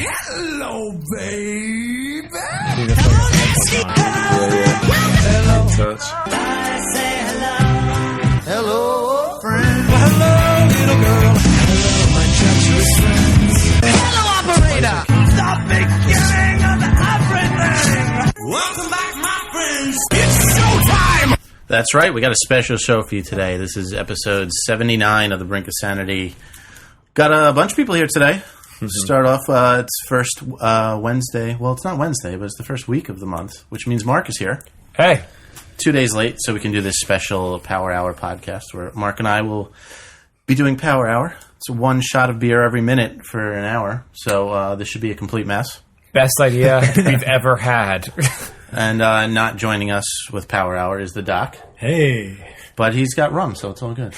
Hello, baby. Hello. Touch. I say hello. Hello, friend. Well, hello, little girl. Hello, my treacherous friends. Hello, operator. Stop beginning of everything. Welcome back, my friends. It's showtime. That's right. We got a special show for you today. This is episode 79 of the Brink of Sanity. Got a bunch of people here today. Start off, it's first Wednesday. Well, it's not Wednesday, but it's the first week of the month, which means Marc is here. Hey. 2 days late, so we can do this special Power Hour podcast where Marc and I will be doing Power Hour. It's one shot of beer every minute for an hour, so this should be a complete mess. Best idea we've ever had. And not joining us with Power Hour is the Doc. Hey. But he's got rum, so it's all good.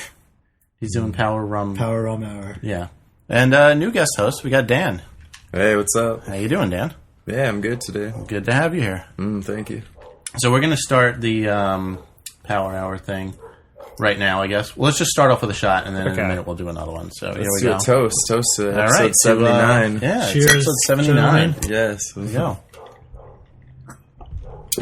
He's doing Power Rum. Power Rum Hour. Yeah. And new guest host, we got Dan. Hey, what's up? How you doing, Dan? Yeah, I'm good today. Good to have you here. Thank you. So we're going to start the Power Hour thing right now, I guess. Well, let's just start off with a shot, and then in a minute we'll do another one. So here we go. Let's do a toast. Toast to All episode right, 79. Yeah, Cheers, it's episode 79. gentlemen. Yes. There we go.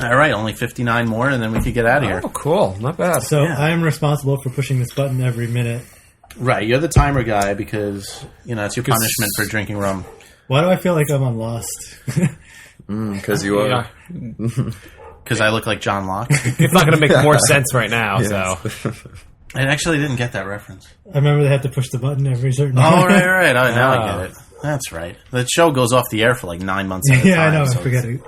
All right, only 59 more, and then we could get out of here. Oh, cool. Not bad. So I am responsible for pushing this button every minute. Right, you're the timer guy because, you know, it's your punishment for drinking rum. Why do I feel like I'm on Lost? Because you are. Yeah. Because I look like John Locke. It's not going to make more sense right now, so. I actually didn't get that reference. I remember they had to push the button every certain Oh, time. right. Oh, now I get it. That's right. The show goes off the air for like 9 months at a time. Yeah, I know. so I forget it.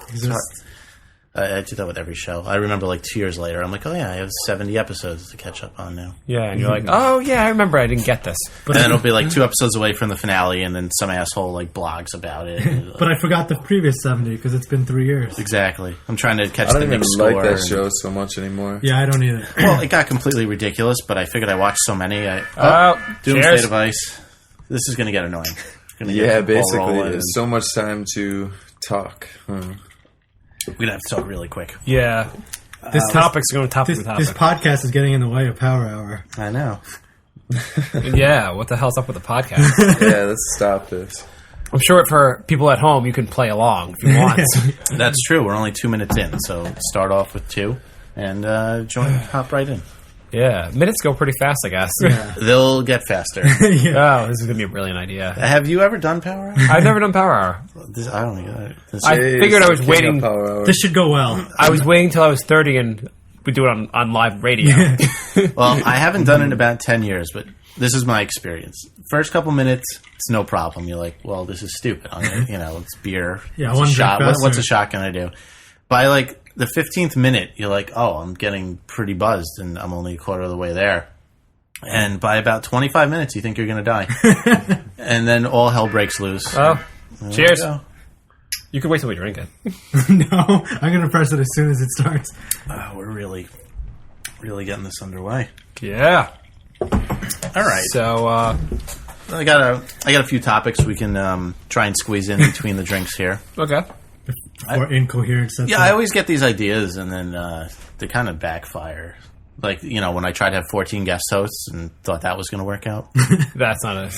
I do that with every show. I remember like 2 years later, I'm like, oh yeah, I have 70 episodes to catch up on now. Yeah, and you're like, oh, yeah, I remember I didn't get this. And then it'll be like 2 episodes away from the finale, and then some asshole like blogs about it. But I forgot the previous 70 because it's been 3 years. Exactly. I'm trying to catch I the don't big even score. like that show so much anymore. Yeah, I don't either. Well, it got completely ridiculous, but I figured I watched so many. Doomsday cheers. Device. This is going to get annoying. Gonna Yeah, get the ball basically. rolling. There's so much time to talk. We're going to have to talk really quick. Yeah. This topic's going to top This the topic. podcast is getting in the way of Power Hour. I know. Yeah, what the hell's up with the podcast? Yeah, let's stop this. I'm sure for people at home, you can play along if you want. That's true. We're only 2 minutes in, so start off with 2 and hop right in. Yeah, minutes go pretty fast, I guess. They'll get faster. Oh, this is going to be a brilliant idea. Have you ever done Power Hour? I've never done Power Hour. I don't know. I figured I was King of waiting. Power Hour. This should go well. I was waiting till I was 30 and we do it on live radio. Well, I haven't done it in about 10 years, but this is my experience. First couple minutes, it's no problem. You're like, well, this is stupid. It's beer. Yeah, it's one a shot. drink What's a faster. shot going to do? By like the 15th minute, you're like, oh, I'm getting pretty buzzed, and I'm only a quarter of the way there. And by about 25 minutes, you think you're going to die. And then all hell breaks loose. Oh, cheers. There You can wait till we drink it. No, I'm going to press it as soon as it starts. we're really getting this underway. Yeah. All right. So, I got a few topics we can try and squeeze in between the drinks here. okay. Or incoherent sets. Yeah, I always get these ideas, and then they kind of backfire. Like, when I tried to have 14 guest hosts and thought that was going to work out. That's not a...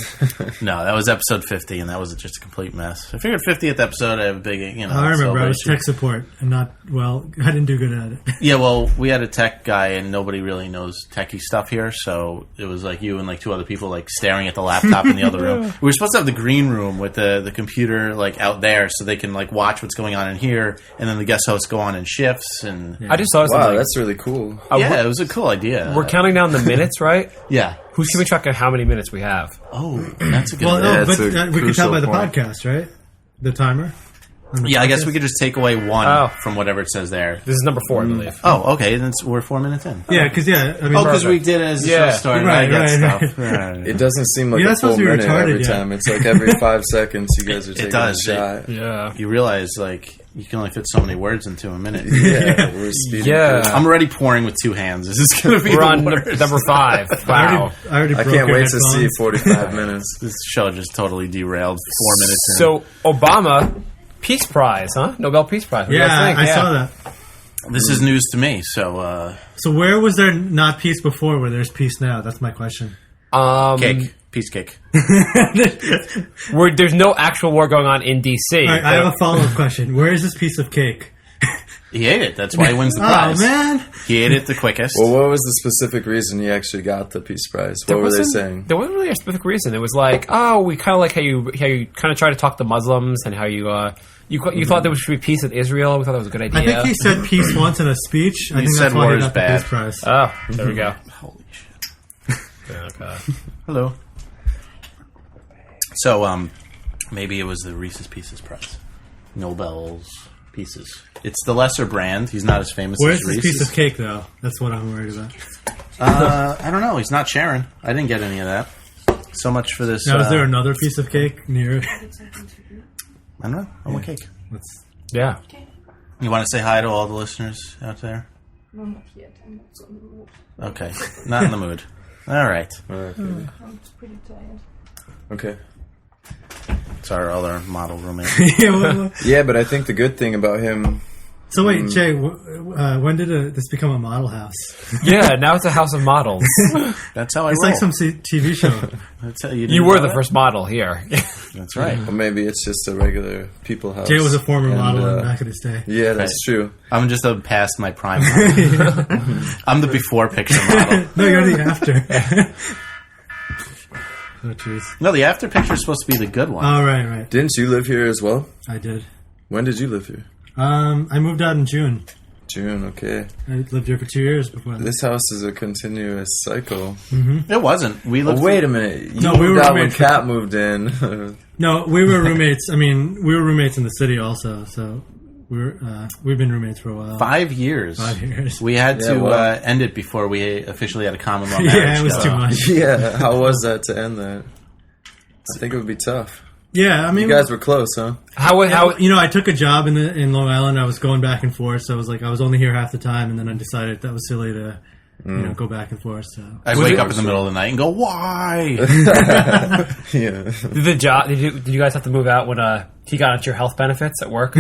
No, that was episode 50, and that was just a complete mess. I figured 50th episode, I have a big, I remember I was tech support and I didn't do good at it. Yeah, well, we had a tech guy, and nobody really knows techie stuff here, so it was like you and like 2 other people like staring at the laptop in the other room. We were supposed to have the green room with the computer like out there so they can like watch what's going on in here, and then the guest hosts go on in shifts. And I just saw Wow, something. that's really cool. yeah, it was a cool idea. We're counting down the minutes, right? Yeah. Who's keeping track of how many minutes we have? Oh, that's a good Well, idea. no, that's but a we can tell by the crucial point. podcast, right? The timer. on the Yeah, I guess podcast? we could just take away 1 Oh. from whatever it says there. This is number 4, I believe. Oh, okay, then we're 4 minutes in. Yeah, because I mean, Oh, because we did it as the Yeah. show started. Right, I get right, stuff. right. Right. It doesn't seem like You're a not full supposed to be minute every retarded yet. time. It's like every 5 seconds you guys are taking does. a shot. Yeah. You realize, like, you can only fit so many words into a minute. Yeah, we're speeding Yeah. through. I'm already pouring with 2 hands. This is going to be We're the on worst. number 5. Wow. I already I broke can't your wait to see headphones. 45 minutes. This show just totally derailed 4 minutes in. So, Obama, Peace Prize, huh? Nobel Peace Prize. What do you Yeah, guys think? I saw that. This is news to me, so So where was there not peace before where there's peace now? That's my question. cake. piece cake? There's no actual war going on in D.C. All right, I have a follow-up question. Where is this piece of cake? He ate it. That's why he wins the prize. Oh, man. He ate it the quickest. Well, what was the specific reason he actually got the Peace Prize? What were they saying? There wasn't really a specific reason. It was like, oh, we kind of like how you kind of try to talk to Muslims and how you thought there should be peace with Israel. We thought that was a good idea. I think he said peace once in a speech. I think said that's why war he is got the bad. Peace Prize. Oh, there we go. Holy shit. Okay. Hello. So, maybe it was the Reese's Pieces prize. Nobel's Pieces. It's the lesser brand. He's not as famous Where's as this Reese's. piece of cake, though? That's what I'm worried about. I don't know. He's not sharing. I didn't get any of that. So much for this. Now, is there another piece of cake near? I don't know. I want cake. Yeah. You want to say hi to all the listeners out there? No, not yet. I'm not so in the mood. Okay. Not in the mood. All right. Okay. I'm pretty tired. Okay. It's our other model roommate. Yeah, but I think the good thing about him... So wait, Jay, when did this become a model house? Yeah, now it's a house of models. That's how I It's roll. like some TV show. That's how you You were the first model here. That's right. Or maybe it's just a regular people house. Jay was a former And, model back in his day. Yeah, that's Right. true. I'm just past my prime model. I'm the before picture model. No, you're the after. Oh, jeez. No, the after picture is supposed to be the good one. Oh, right. Didn't you live here as well? I did. When did you live here? I moved out in June. June, okay. I lived here for 2 years before that. This house is a continuous cycle. It wasn't. We Oh, lived. wait a minute. You No, we moved were out when roommates. Kat moved in. No, we were roommates. I mean, we were roommates in the city also, so we've been roommates for a while. 5 years. 5 years. We had Yeah, to well- end it before we officially had a common law marriage. Yeah, it was too going. much. Yeah, how was that to end that? I think it would be tough. Yeah, I mean, You guys were close, huh? How I took a job in Long Island. I was going back and forth, so I was only here half the time, and then I decided that was silly to go back and forth. So I'd wake up in the middle of the night and go, "Why?" Yeah. did you guys have to move out when he got into your health benefits at work?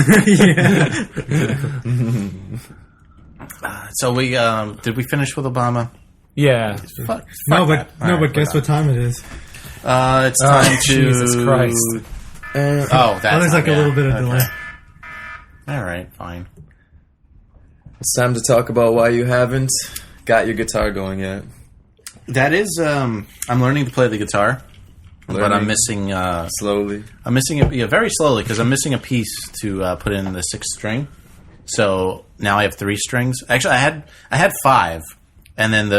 So we did we finish with Obama? Yeah. Fuck no, that. All right, guess what time it is? It's time to Jesus Christ. Oh, that's There's like a little bit of delay. All right, fine. It's time to talk about why you haven't got your guitar going yet. That is, I'm learning to play the guitar, but I'm Learning. missing. Slowly. I'm missing it very slowly because I'm missing a piece to put in the 6th string. So now I have 3 strings. Actually, I had 5, and then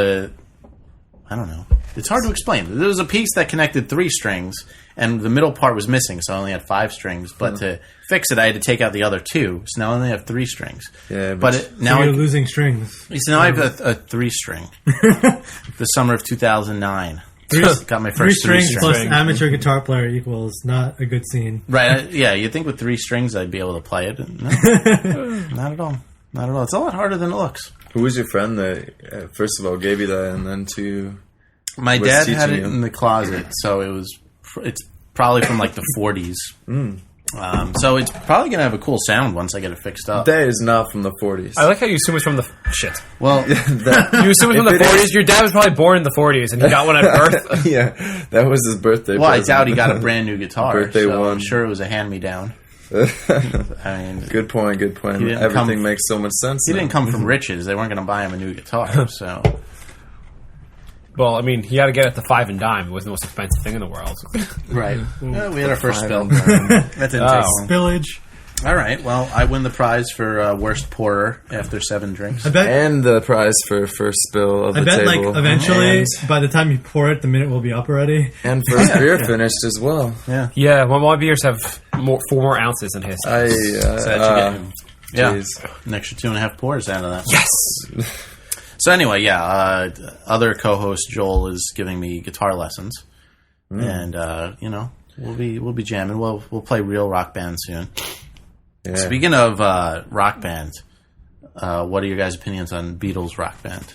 I don't know. It's hard to explain. There was a piece that connected 3 strings, and the middle part was missing, so I only had 5 strings. But to fix it, I had to take out the other 2, so now I only have 3 strings. Yeah, Now You're losing strings. so now I have a 3 string. The summer of 2009. Got my first 3 3 strings strings. plus amateur guitar player equals not a good scene. Right, yeah, you'd think with 3 strings I'd be able to play it. No, not at all. Not at all. It's a lot harder than it looks. Who was your friend that, first of all, gave you that, and then to... My was dad had teaching it you? in the closet, so it's probably from like the 40s. So it's probably going to have a cool sound once I get it fixed up. That is not from the 40s. I like how you assume it's from the shit. Well, You assume it's from the If it 40s. Your dad was probably born in the 40s, and he got one at birth. Yeah, that was his birthday I present. doubt he got a brand new guitar. Birthday so one. I'm sure it was a hand-me-down. I mean, Good point. He didn't Everything come- makes so much sense. he now. didn't come from riches. They weren't going to buy him a new guitar. So Well, I mean, he had to get it to 5 and dime. It was the most expensive thing in the world. right, we had our first spill. Fine. That didn't take long. Spillage. All right. Well, I win the prize for worst pourer after 7 drinks. I bet. And the prize for first spill of I the bet, like, table. eventually, And, by the time you pour it, the minute will be up already. and first beer finished as well. Yeah. Yeah, well, my beers have 4 more ounces than his. I, So that you get, yeah, jeez. an extra 2.5 pours out of that. Yes! So anyway, yeah, other co-host Joel is giving me guitar lessons, and we'll be jamming. We'll play real Rock Band soon. Yeah. Speaking of Rock Band, what are your guys' opinions on Beatles Rock Band?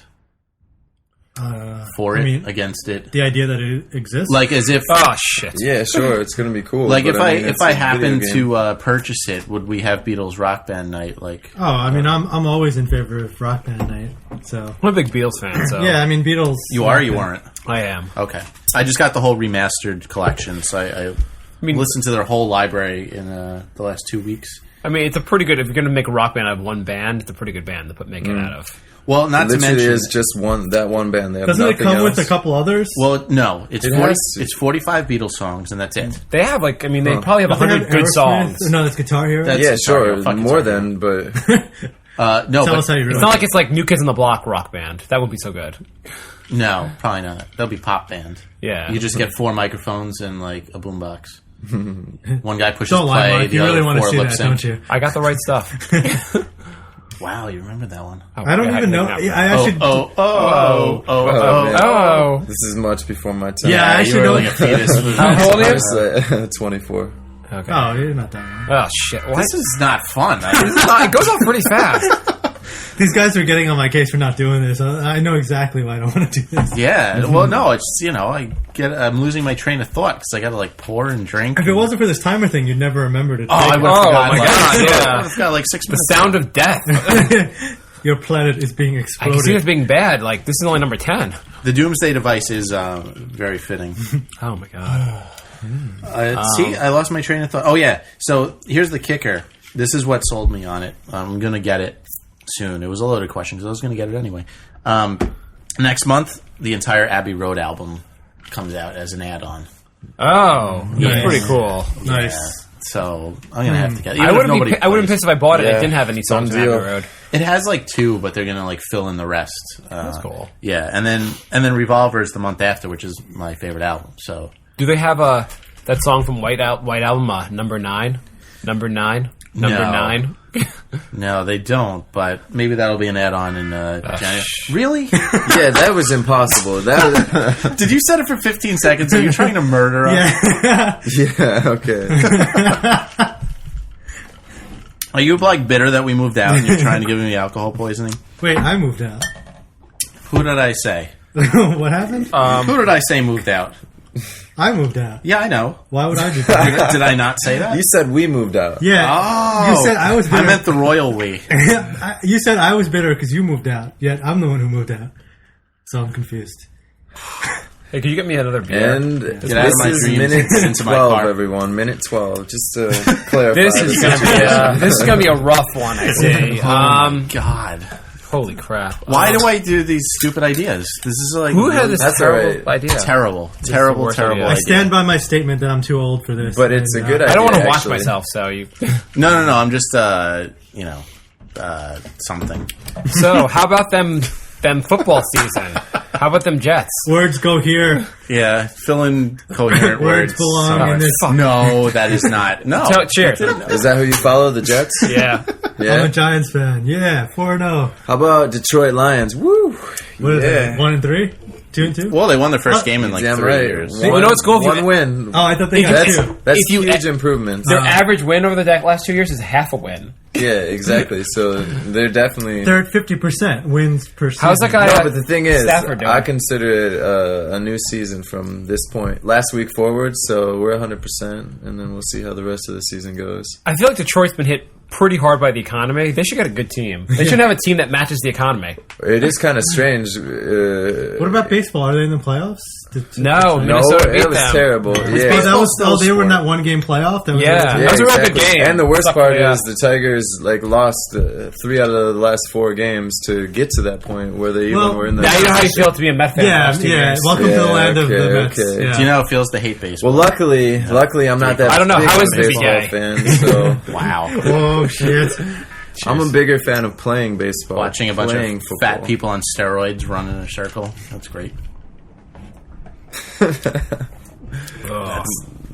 For I it, mean, against it, the idea that it exists. like as if. Oh, shit. Yeah, sure, it's gonna be cool. Like but if I mean, it's if I a video happen game. to purchase it, would we have Beatles Rock Band night? Like I mean, I'm always in favor of Rock Band night. So I'm a big Beatles fan, so yeah, I mean Beatles. You are or you weren't? I am. Okay. I just got the whole remastered collection, so I mean- listened to their whole library in the last 2 weeks. I mean, it's a pretty good. If you're going to make a rock band out of one band, it's a pretty good band to make it out of. Well, not to Literally mention... is just one band. They have Doesn't it nothing come else. with a couple others? Well, no. It's It 40, has to. it's 45 Beatles songs, and that's it. They have like, I mean, they probably have Doesn't it 100 good Aerosmith? songs. No, that's Guitar Hero. That's- Yeah, Sorry, sure, fucking more sorry. than, but No, Tell but us how you really. It's not like it's like New Kids on the Block rock band. That would be so good. no, probably not. That'll be pop band. Yeah. You just get 4 microphones and like a boombox. One guy pushes Don't lie, play, Mark. the You other really want to 4 see lip that, sync. don't you? I got the right stuff. Wow, you remember that one? I don't even know. I actually. oh, man. This is much before my time. Yeah, I you actually were don't. like a fetus. How old are I you? was 24. Okay. Oh, you're not that Oh shit! What? This is not fun. It goes off pretty fast. young. These guys are getting on my case for not doing this. I know exactly why I don't want to do this. Yeah, well, no, it's I'm losing my train of thought because I got to like pour and drink. If it wasn't for this timer thing, you'd never remember to. Oh, I take would have Oh, forgotten. my God, yeah. It's got like 6 The minutes. sound of death. it. Your planet is being I can see this exploded. being bad. Like this is only number 10. The Doomsday Device is very fitting. Oh my god. See, I lost my train of thought. Oh yeah, so here's the kicker. This is what sold me on it. I'm gonna get it soon. It was a loaded question because I was gonna get it anyway. Next month, the entire Abbey Road album comes out as an add-on. Oh, that's Nice. pretty cool. Nice. Yeah. So I'm gonna have to get it. I Even if wouldn't nobody be. I wouldn't be plays. pissed if I bought it. Yeah. It didn't have any songs Done on Abbey deal. Road. It has like 2, but they're gonna like fill in the rest. That's cool. Yeah, and then Revolver is the month after, which is my favorite album. So Do they have that song from White Album, number 9? Number 9? Number No. 9? no, they don't. But maybe that'll be an add-on in January. Really? Yeah, that was impossible. That Did you set it for 15 seconds? Are you trying to murder us? Yeah. yeah, okay. Are you like bitter that we moved out and you're trying to give me alcohol poisoning? Wait, I moved out. Who did I say? What happened? Who did I say moved out? I moved out. Yeah, I know. Why would I do that? Did I not say that? You said we moved out. Yeah. Oh, You said I was bitter. I meant the royal we. You said I was bitter because you moved out. Yet I'm the one who moved out. So I'm confused. Hey, can you get me another beer? And out of this my is dreams minute into my 12, car. everyone. Minute 12. Just to clarify. This is gonna be a rough one, I say. God. Holy crap! Why do I do these stupid ideas? This is like Who had this That's terrible alright. idea? terrible, the terrible, worst terrible idea. I idea. stand by my statement that I'm too old for this. But it's a and, good I idea. don't want to watch actually. myself. So you. No. I'm just something. So how about them football season? How about them Jets? Words go here. Yeah, fill in coherent Words words. belong in this. No, that is not. No. Cheers. Is that who you follow? The Jets? Yeah. I'm Yeah. a Giants fan. Yeah, 4-0. How about Detroit Lions? Woo! What is Yeah. it? 1-3? 2-2? Well, they won their first game in like Damn 3 right. years. You know what's cool if you- One win. Oh, I thought they got That's 2. that's If you- huge improvement. Their average win over the last 2 years is half a win. Yeah, exactly. So they're definitely. They're at 50% wins per season. How's that guy? No, but the thing is, Stafford doing? I consider it a new season from this point, last week forward. So we're 100%, and then we'll see how the rest of the season goes. I feel like Detroit's been hit pretty hard by the economy. They should get a good team. They should have a team that matches the economy. It is kind of strange. What about baseball? Are they in the playoffs? No, No, Minnesota beat it was them. terrible. Oh, Yeah. that was, still they were in sport. that one-game playoff? That was Yeah. Yeah, That was a real good exactly. game. And the worst Suck- part yeah. is the Tigers lost 3 out of the last 4 games to get to that point where they Well, even were in the. Now you know how you feel to be a Met fan. the Yeah, last 2 yeah. years. Welcome to the Yeah, land of the okay, Mets. okay. Yeah. Do you know how it feels to hate baseball? Well, luckily, I'm not that. I don't know. big How of is a this a baseball gay? fan? So Wow. Oh, shit. I'm a bigger fan of playing baseball. Watching a bunch playing of football. fat people on steroids run in a circle. That's great.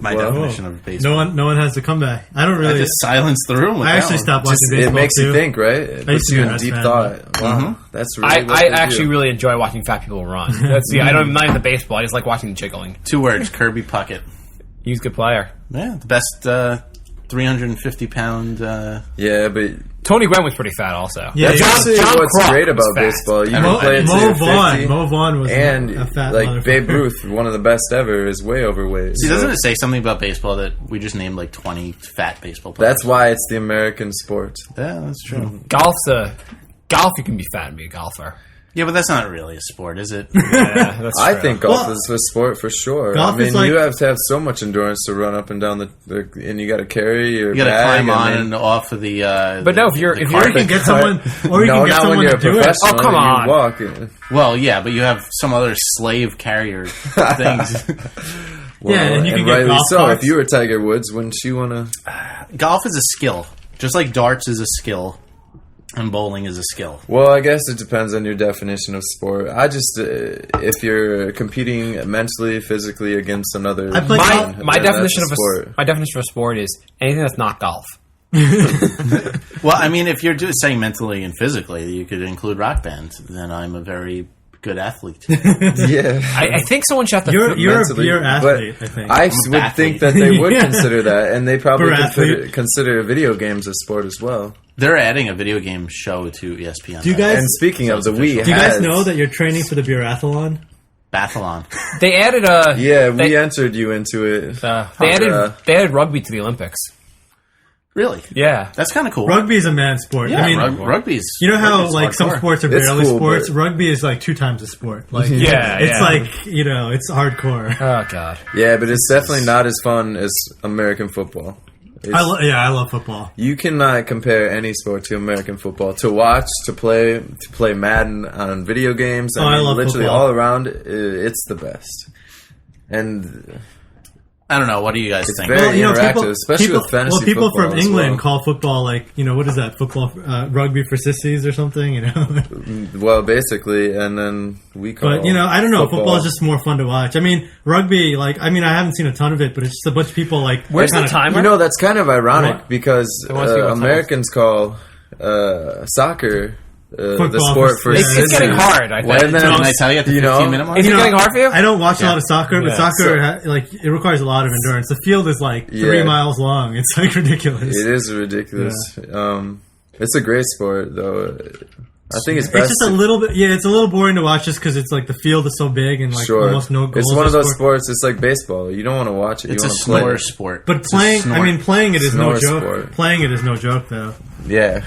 My Well, definition of baseball. No one has to come back. I don't I really. just silenced the room with I that actually one. stopped watching Just, baseball it makes too. you think, right? It used puts to you be in a Mets deep fan, thought. Wow, that's really. what I they actually do. really enjoy watching fat people run. That's the. I'm not even the baseball. I just like watching the jiggling. 2 words, Kirby Puckett. He's a good player. Yeah, the best 350-pound... Yeah, but Tony Gwynn was pretty fat also. Yeah, that's John- actually John what's Kruk great was about fat. baseball. You Mo- can play it Mo to your Vaughn. 50, Mo Vaughn was and a fat like motherfucker. Babe Ruth, one of the best ever, is way overweight. See, So doesn't it say something about baseball that we just named like 20 fat baseball players? that's why it's the American sport. Yeah, that's true. Golf, you can be fat and be a golfer. Yeah, but that's not really a sport, is it? Yeah, that's I true. think golf is a sport for sure. golf I mean, is like- you have to have so much endurance to run up and down and you got to carry your You got to bag climb on then- and off of the. But no, if you're Or you can get someone, or you no, can get not when someone you're to a do it. professional. Oh, come on. You walk. Well, yeah, but you have some other slave carrier things. Well, Yeah, and you can get rightly golf so. carts. If you were Tiger Woods, wouldn't you want to? Golf is a skill, just like darts is a skill, and bowling is a skill. Well, I guess it depends on your definition of sport. I just, if you're competing mentally, physically against another, I play golf. then My definition that's of sport. my definition of sport is anything that's not golf. Well, I mean, if you're just saying mentally and physically, you could include rock bands. Then I'm a very good athlete. Yeah, I think someone should have to. You're a mentally, beer athlete, but I think. I would athlete. think that they would Yeah. consider that, and they probably Beer athlete. consider video games a sport as well. They're adding a video game show to ESPN. Do you guys- And speaking of the Wii, Do you guys has- know that you're training for the beerathlon? Bathalon. They added a Yeah, They, we entered you into it. they added rugby to the Olympics. Really? Yeah, That's kind of cool. Rugby is a man's sport. Yeah, I mean, rugby's. you know how rugby's like some hardcore. sports are It's barely cool, sports. but- Rugby is like 2 times a sport. Like Yeah, it's yeah. like it's hardcore. oh god. Yeah, but it's definitely not as fun as American football. It's, I love football. you cannot compare any sport to American football. To watch, to play Madden on video games. Oh, I love literally football. all around. It's the best. And I don't know. What do you guys think? very interactive, especially with fantasy people football from as England well. call football like what is that football rugby for sissies or something? Well, basically, and then we call. But I don't know. Football is just more fun to watch. I mean, rugby. I haven't seen a ton of it, but it's just a bunch of people like. Where's the kinda- timer? that's kind of ironic What? because They want to see what Americans call soccer the Football sport for for sissies. It's getting sissies. hard. I think. And then, Can I tell you at the 15-minute mark? Is it getting hard for you? I don't watch a lot of soccer, but Yeah. soccer it requires a lot of endurance. The field is like 3 Yeah. miles long. It's like ridiculous. It is ridiculous. It's a great sport, though. I think it's It's best. just a little bit. Yeah, it's a little boring to watch just because it's like the field is so big and like Sure, almost no goals. it's one are of those scored. sports. It's like baseball. You don't want to watch it. It's you a want to play snore it. sport. But It's a playing, snore. playing it is no Snore joke. sport. Playing it is no joke, though. Yeah.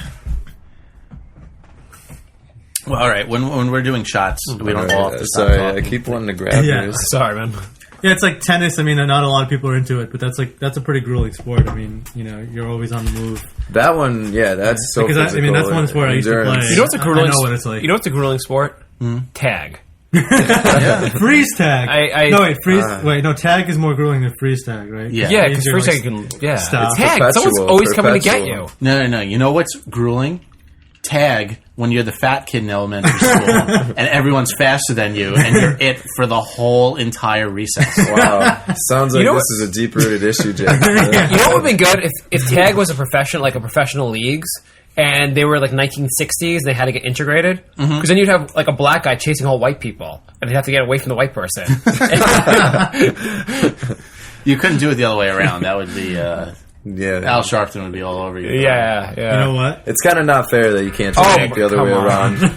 Well, all right. When we're doing shots, we don't all have to stop Sorry, talking. I keep wanting to grab Yeah. yours. Sorry, man. Yeah, it's like tennis. I mean, not a lot of people are into it, but that's a pretty grueling sport. I mean, you're always on the move. That one, yeah, that's so Because physical. I mean, that's one sport I used to endurance. play. You know what's a grueling? I know what it's like. You know what's a grueling sport? Tag. Freeze tag. I- No, tag is more grueling than freeze tag, right? Yeah. Yeah, Means because you're first like- I can. Yeah, Stop. tag. Someone's Perpetual, always coming to get perpetual. you. No. You know what's grueling? Tag when you're the fat kid in elementary school and everyone's faster than you and you're it for the whole entire recess. Wow, sounds like You know this is a deep-rooted issue, Jack. You know what would have been good if tag was a professional leagues, and they were like 1960s, and they had to get integrated, because then you'd have like a black guy chasing all white people, and he'd have to get away from the white person. You couldn't do it the other way around. That would be Yeah, Al Sharpton would be all over you. yeah. You know what? it's kind of not fair that you can't try Oh, to make the other come way on. around.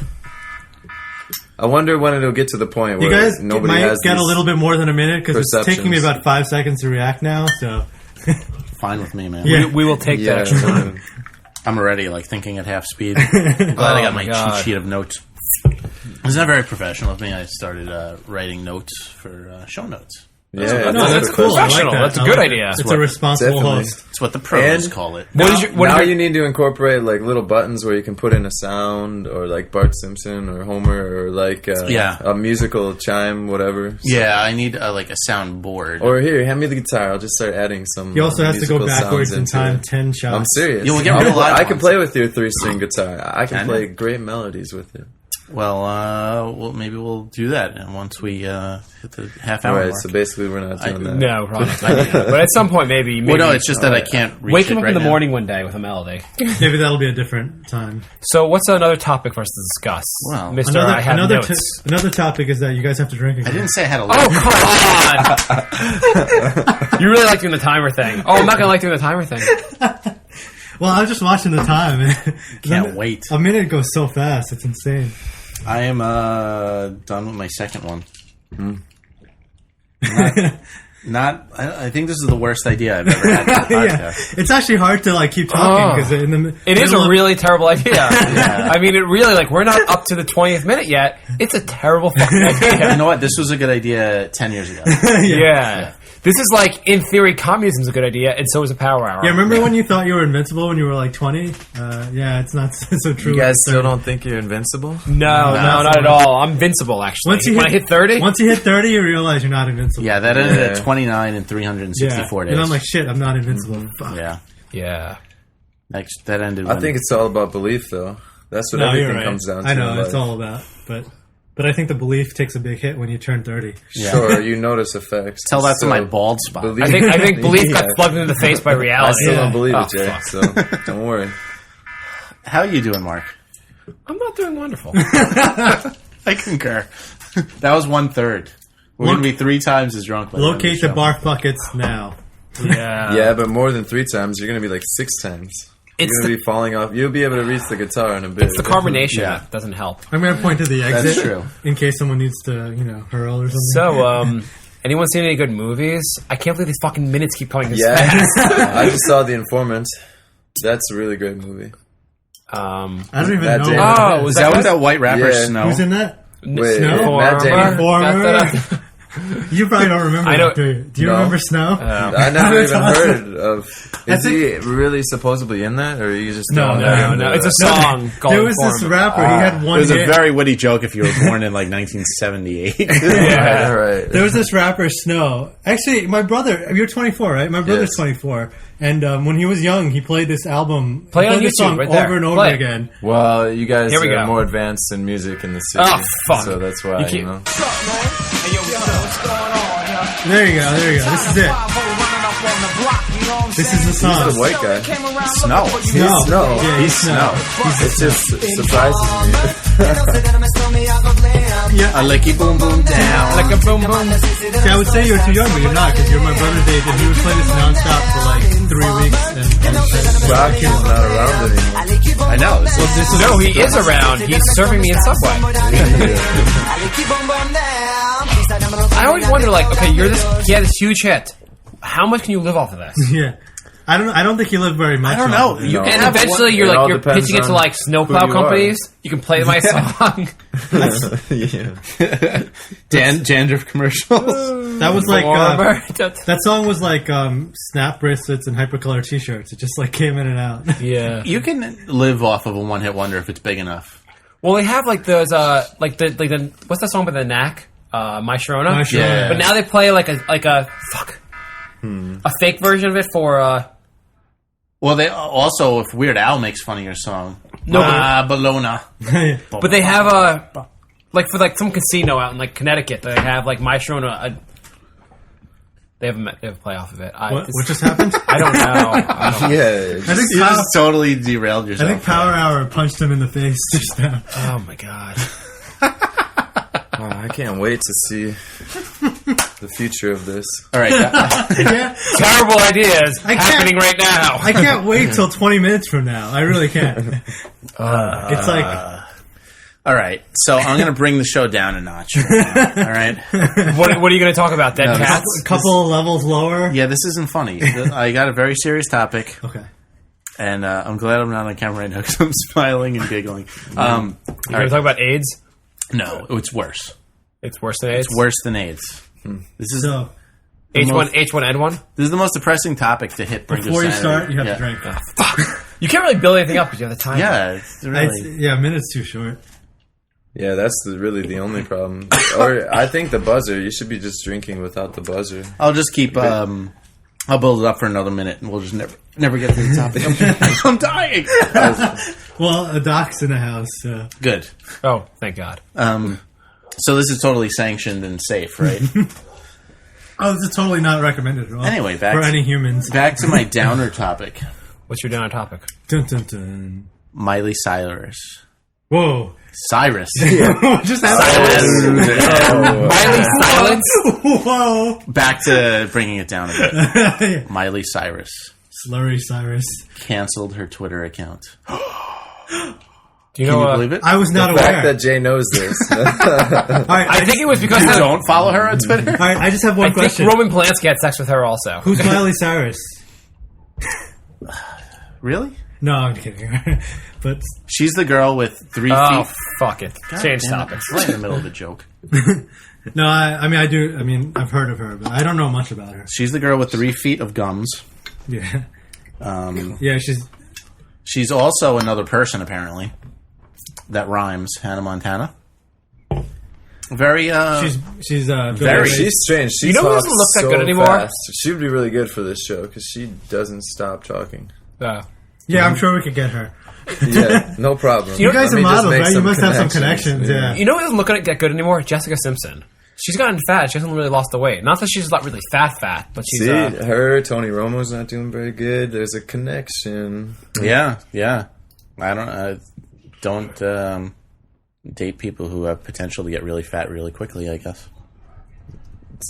I wonder when it'll get to the point You where guys nobody might has get a these- little bit more than a minute because it's taking me perceptions. about 5 seconds to react now. So Fine with me, man. Yeah. We will take that extra time. I'm already thinking at half speed. I'm glad I got my God. cheat sheet of notes. It's not very professional of me. I started writing notes for show notes. Yeah, no, that's cool. I like professional. that. That's a I good like idea. It's a responsible Definitely. host. It's what the pros And- call it. What is your, what is now your, you need to incorporate like little buttons where you can put in a sound, or like Bart Simpson or Homer, or like a musical chime, whatever. Yeah, I need a sound board. Or here, hand me the guitar. I'll just start adding some. He also has to go musical backwards sounds in into time it. 10 shots. I'm serious. You will get real live I can ones. play with your 3-string guitar. I can Can play you? great melodies with it. Well, maybe we'll do that once we hit the half All hour right, mark. so basically we're not doing that. no, probably not. But at some point, maybe. Well, no, it's just that I can't reach wake it him up right in the now. morning one day with a melody. Maybe that'll be a different time. So, what's another topic for us to discuss, Well, Mister? I have notes. Another topic is that you guys have to drink again. I didn't say I had a Oh, come on! You really like doing the timer thing. Oh, I'm not gonna like doing the timer thing. Well, I was just watching the time. And Can't wait. A minute goes so fast. It's insane. I am done with my second one. I think this is the worst idea I've ever had for the Yeah, podcast. it's actually hard to like keep talking because It is a really terrible idea. I mean, it really, like, we're not up to the 20th minute yet. It's a terrible fucking idea. You know what? This was a good idea 10 years ago. Yeah. This is like, in theory, communism's a good idea, and so is a power hour. Yeah, remember when you thought you were invincible when you were like 20? Yeah, it's not so true. You guys still don't think you're invincible? No, not at all. I'm invincible, actually. When I hit 30? Once you hit 30, you realize you're not invincible. Yeah, that ended at 29 and 364 days. And I'm like, shit, I'm not invincible. Fuck. Yeah. Yeah. That ended. I think it's all about belief, though. That's what No, you're everything right. comes down to. I know, in it's life. all about. But I think the belief takes a big hit when you turn 30. Yeah. Sure, you notice effects. Tell that to So, my bald spot. believe- I think belief got Yeah. plugged into the face by I reality. still don't believe Oh, it, Jay. fuck. So don't worry. How are you doing, Mark? I'm not doing wonderful. I concur. That was 1/3. We're going to be 3 times as drunk. by the end of Locate the show. barf buckets now. Yeah. Yeah, but more than 3 times, you're gonna be like 6 times. You're It's gonna be falling off. You'll be able to reach the guitar in a bit. It's the carbonation Yeah. that doesn't help. I'm going to point to the exit. That's true. In case someone needs to, hurl or something. So, anyone seen any good movies? I can't believe these fucking minutes keep coming this Yeah, fast. I just saw The Informant. That's a really great movie. I don't even Matt know. Damon. what it Oh, is. Is that good? with that white rapper, Yeah. Snow? Who's in that? Wait, Snow? Matt Damon. Informer. You probably don't remember I know- that, do you? Do you No. remember Snow? I never even That's heard of. Is think- he really supposedly in that, or are you just No, throwing no, that in No, the- it's a song called There was this Informer. rapper. He had It one was a hit. very witty joke if you were born in like 1978. Right, right. There was this rapper, Snow. Actually, my brother, you're 24, right? My brother's Yes. 24. And when he was young, he played this album. Play he it on played this YouTube, song right there. over and over Play it. again. Well, you guys Here we are go. more advanced in music in the city. Oh, fuck. So that's why, You can't- you know. There you go. This is it. This is the song. He's the white guy. Snow. Snow. Snow. Yeah, he's Snow. It just surprises me. A licky boom boom down. Like a boom boom. See, I would say you're too young, but you're not, because you're my brother's age, and he would play this nonstop for like 3 weeks. And Rocky is not around anymore. I know. No, he is around. He's serving me in Subway. I always wonder, like, okay, he had this huge hit. How much can you live off of this? yeah. I don't think he lived very much. I don't know. off of it. You No. can And have eventually, It you're all you're depends pitching it to on like snowplow who you are. companies. You can play my song. Yeah. dandruff commercials. That was like Former. that song was like snap bracelets and hypercolor T-shirts. It just like came in and out. Yeah. You can live off of a one-hit wonder if it's big enough. Well, they have like those like the what's that song by the Knack? My Sharona. My Sharona. Yeah. But now they play like a fuck a fake version of it for Well, they also, if Weird Al makes fun of your song, No, Bologna. but they have like for like some casino out in like Connecticut. They have like My Sharona. They have a play off of it. What just happened? I don't know. Yeah. I think You Power, just totally derailed I yourself. think Power Hour punched him in the face just now. Oh my god. Oh, I can't wait to see the future of this. All right. Yeah, Terrible ideas I can't- happening right now. I can't wait till 20 minutes from now. I really can't. It's like All right. So I'm going to bring the show down a notch. All right. What are you going to talk about? Dead No, cats? a couple of levels lower. Yeah, this isn't funny. I got a very serious topic, Okay. and I'm glad I'm not on camera right now because I'm smiling and giggling. All You going right. to talk about AIDS? No, it's worse. It's worse than AIDS. It's worse than AIDS. This is So H1N1. this is the most depressing topic to hit. Brink of before you Sanity. start, you have Yeah. to drink. You can't really build anything up because you have the time. Yeah, it's really. Yeah, a minute's too short. Yeah, that's really the only problem. Or I think the buzzer. You should be just drinking without the buzzer. I'll just keep. I'll build it up for another minute, and we'll just never get to the topic. I'm dying. Well, a doc's in the house, so. Good. Oh, thank God. So this is totally sanctioned and safe, right? Oh, this is totally not recommended at all. Anyway, back for to- any humans. Back to my downer topic. What's your down topic? Dun, dun, dun. Miley Cyrus. Whoa. Cyrus. What just happened? Miley Silence? Whoa. Back to bringing it down a bit. Miley Cyrus Slurry Cyrus. canceled her Twitter account. Do you Can know? you believe it? I was not The fact aware. that Jay knows this. All right, I think it was because You don't follow her on Twitter? all right, I just have one I think question. Roman Polanski had sex with her also. Who's Miley Cyrus? Really? No, I'm kidding. But She's the girl with 3 Oh, feet. fuck it. Change Damn it, topics. it's right in the middle of the joke. no, I mean I do. I mean I've heard of her, but I don't know much about her. She's the girl with 3 feet of gums. Yeah, yeah. She's also another person, apparently. That rhymes. Hannah Montana. Very, she's Very. She's strange. She You know who talks doesn't look that so good anymore? fast. She would be really good for this show because she doesn't stop talking. Yeah, I'm sure we could get her. Yeah, no problem. You guys Let are me just models, make right? You some must have some connections, yeah. You know who doesn't look that good anymore? Jessica Simpson. She's gotten fat. She hasn't really lost the weight. Not that she's not really fat, but she's... See, her, Tony Romo's not doing very good. There's a connection. yeah. I don't date people who have potential to get really fat really quickly, I guess.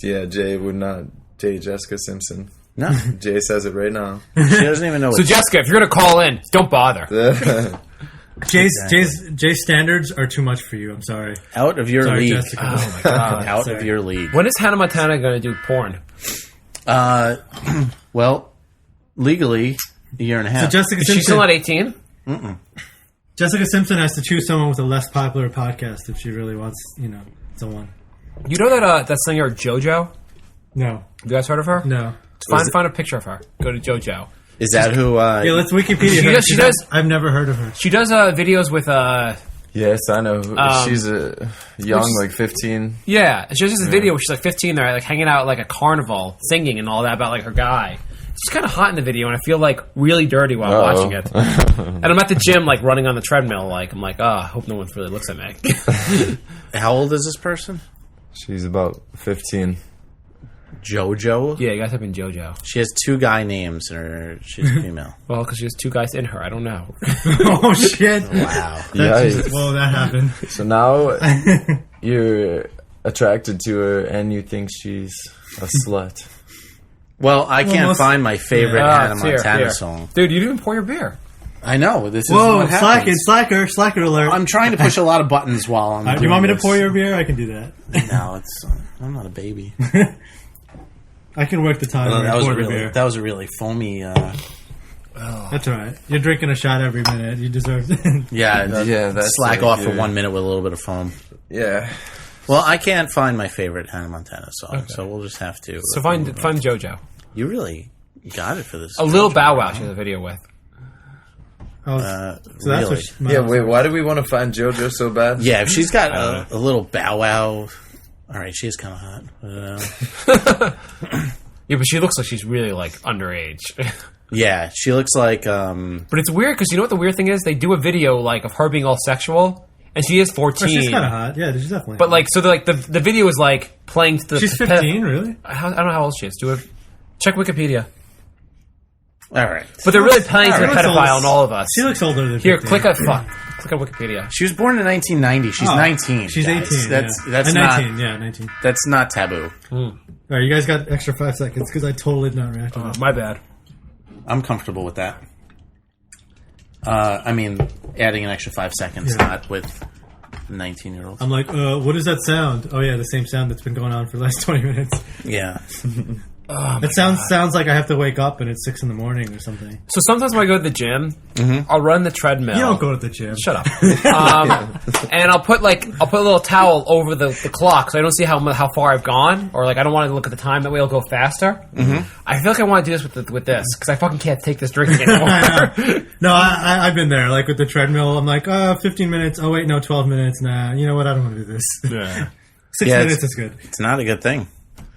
Yeah, Jay would not date Jessica Simpson. No. Jay says it right now. She doesn't even know So, what Jessica, if you're going to call in, don't bother. Jay's standards are too much for you. I'm sorry. Out of your Sorry, league. Jessica. Oh, my God. Out Sorry. of your league. When is Hannah Montana going to do porn? Well, legally, a year and a half. So Jessica Is she Simpson. still not 18? Jessica Simpson has to choose someone with a less popular podcast if she really wants, someone. You know that singer JoJo? No, Have you guys heard of her? no. Find a picture of her. Go to JoJo. Is that who... Yeah, let's Wikipedia her. She does. I've never heard of her. She does videos with Yes, I know. She's a young, like 15. yeah. She does this video where she's like 15 there, like hanging out at like a carnival, singing and all that about like her guy. She's kind of hot in the video, and I feel like really dirty while watching it. And I'm at the gym, like running on the treadmill, like I'm like, I hope no one really looks at me. How old is this person? She's about 15. JoJo? Yeah, you guys have been JoJo. She has 2 guy names, or she's female. Well, because she has 2 guys in her. I don't know. Oh shit! Wow. Yeah. Well, that happened. So now you're attracted to her and you think she's a slut. Well, I can't most- find my favorite Ah, Hannah here, Montana here. song. Dude, you didn't pour your beer. I know. This is Whoa, what happens. slacker alert. I'm trying to push a lot of buttons while I'm Do you want me to pour your beer? I can do that. No, I'm not a baby. I can work the time. that, was pour a the really, beer. that was a really foamy... That's all right. You're drinking a shot every minute. You deserve it. yeah, that's slack like off for your- 1 minute with a little bit of foam. Yeah. Well, I can't find my favorite Hannah Montana song, so we'll just have to... So find JoJo. You really got it for this. A little Bow Wow she has a video with. So that's really? what she, Yeah, wait, why do we want to find JoJo so bad? Yeah, if she's got a little Bow Wow... All right, she is kind of hot. Yeah, but she looks like she's really like underage. Yeah, she looks like... But it's weird because you know what the weird thing is? They do a video like of her being all sexual, and she is 14. Oh, she's kind of hot. Yeah, she's definitely. But like, so the video is like playing to the. she's 15, really? I don't know how old she is. Check Wikipedia. all right. But they're really playing to the She looks pedophile old. on all of us. She looks older than Here, 15. click on Wikipedia. She was born in 1990. She's 19. She's guys. 18. That's yeah. not 19. Yeah, 19. that's not taboo. All right, you guys got extra 5 seconds because I totally did not react to that. My bad. I'm comfortable with that. I mean, adding an extra 5 seconds, Yeah. not with 19-year-olds. I'm like, what is that sound? Oh yeah, the same sound that's been going on for the last 20 minutes. Yeah. It sounds like I have to wake up and it's 6 in the morning or something. So sometimes when I go to the gym, I'll run the treadmill. You don't go to the gym. Shut up. And I'll put a little towel over the clock so I don't see how far I've gone, or like I don't want to look at the time. That way it'll go faster. I feel like I want to do this with this because I fucking can't take this drinking anymore. No, I've been there. Like with the treadmill, I'm like, 15 minutes. Oh wait, no, 12 minutes. Nah, you know what? I don't want to do this. Yeah. 6 Yeah, minutes is good. It's not a good thing.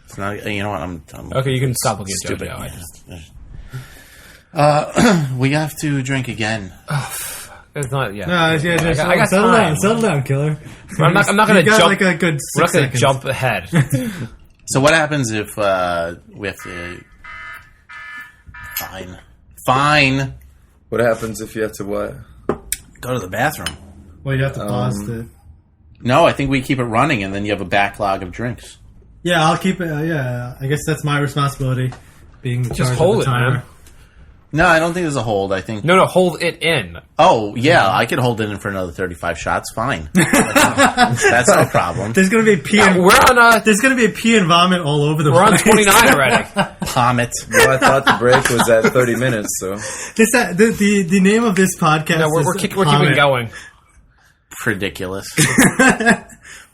It's not. You know what? I'm Okay, you can stop looking at stupid. JoJo. I just, We have to drink again. it's not. Yeah. No, yeah, I got time. Settle down, killer. I'm not going to You got jump. like a good 6 We're not going to seconds. jump ahead. So what happens if we have to? Fine. What happens if you have to what? Go to the bathroom. Well, you have to pause the. No, I think we keep it running, and then you have a backlog of drinks. Yeah, I'll keep it. Yeah, I guess that's my responsibility, being the Just charge hold of it, the timer. man. No, I don't think there's a hold. I think. No, hold it in. Oh, yeah, I could hold it in for another 35 shots. Fine. That's no problem. There's gonna be pee. We're on There's gonna be a pee and vomit all over the we're on place. 29 already. Pommet. Well, I thought the break was at 30 minutes, so. The name of this podcast. No, we're is keeping Vomit. going. Ridiculous.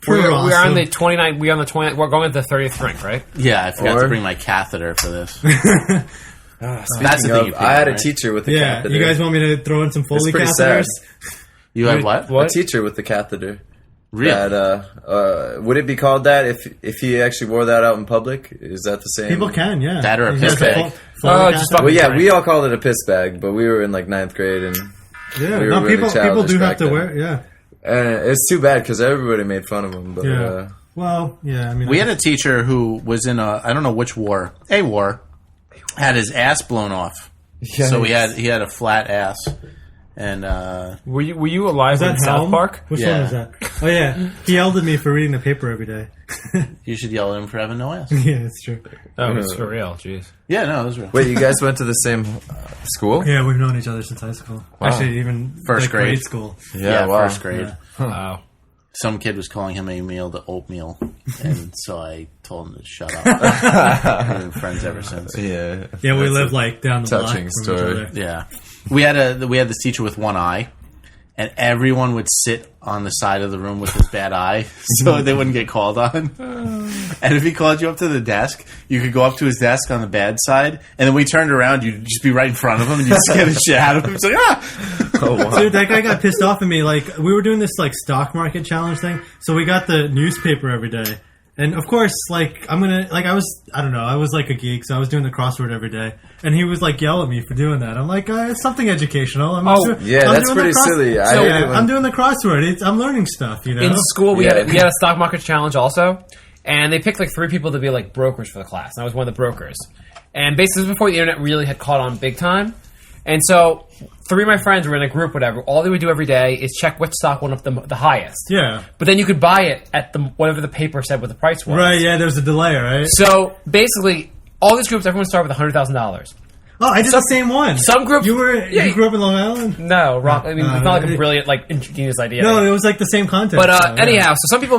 We're on awesome. the 29. We're on the 20. We're going to the 30th drink, right? Yeah, I forgot Or- to bring my catheter for this. That's the thing you I had a right? teacher with a Yeah, catheter. you guys want me to throw in some Foley pretty catheters? sad. You had what? A teacher with the catheter. Really? That, would it be called that if he actually wore that out in public? Is that the same? People can, yeah. That or a You piss guys have bag. Foley Oh, catheter? just fucking- Well, yeah, we all called it a piss bag, but we were in like 9th grade, and Yeah, we were no, really people childish do have back to then. wear. Yeah, And it's too bad because everybody made fun of him. But yeah. Well, yeah. I mean, We had a teacher who was in I don't know which war, had his ass blown off. Yeah, So he had a flat ass, and Were you alive Is that in South Helm? Park? Which Yeah. one is that? Oh yeah, he yelled at me for reading the paper every day. you should yell at him for having no ass. Yeah, it's true. Oh, it's for real. Jeez. Yeah, no, it was real. wait, you guys went to the same school? Yeah, we've known each other since high school. Actually, even First like, grade. school. Yeah, wow. first grade. Wow. Some kid was calling him a meal to oatmeal, and so I told him to shut up. We've been friends ever since. Yeah. Yeah, we That's live like down the block touching from story. each other. Yeah, we had this teacher with one eye, and everyone would sit on the side of the room with his bad eye, so they wouldn't get called on. And if he called you up to the desk, you could go up to his desk on the bad side, and then we turned around, you'd just be right in front of him, and you'd scare the shit out of him. It's like, ah! Oh, wow. Dude, that guy got pissed off at me. Like, we were doing this like stock market challenge thing, so we got the newspaper every day. And of course, like, I was like a geek, so I was doing the crossword every day. And he was like yell at me for doing that. I'm like, it's something educational. I'm Yeah, that's doing the pretty silly. I So, hate yeah, it when- I'm doing the crossword. I'm learning stuff, you know? In school, we Yeah. had a stock market challenge also, and they picked like 3 people to be like brokers for the class. And I was one of the brokers. And basically, this was before the internet really had caught on big time. And so, 3 of my friends were in a group, whatever. All they would do every day is check which stock went up the highest. Yeah. But then you could buy it at whatever the paper said what the price was. Right, yeah, there's a delay, right? So basically, all these groups, everyone started with $100,000. Oh, I did the same one. Some groups- You Yeah. you grew up in Long Island? No, rock. I mean, it's not like a brilliant, like ingenious idea. No, it was like the same content. But so, yeah. anyhow, so some people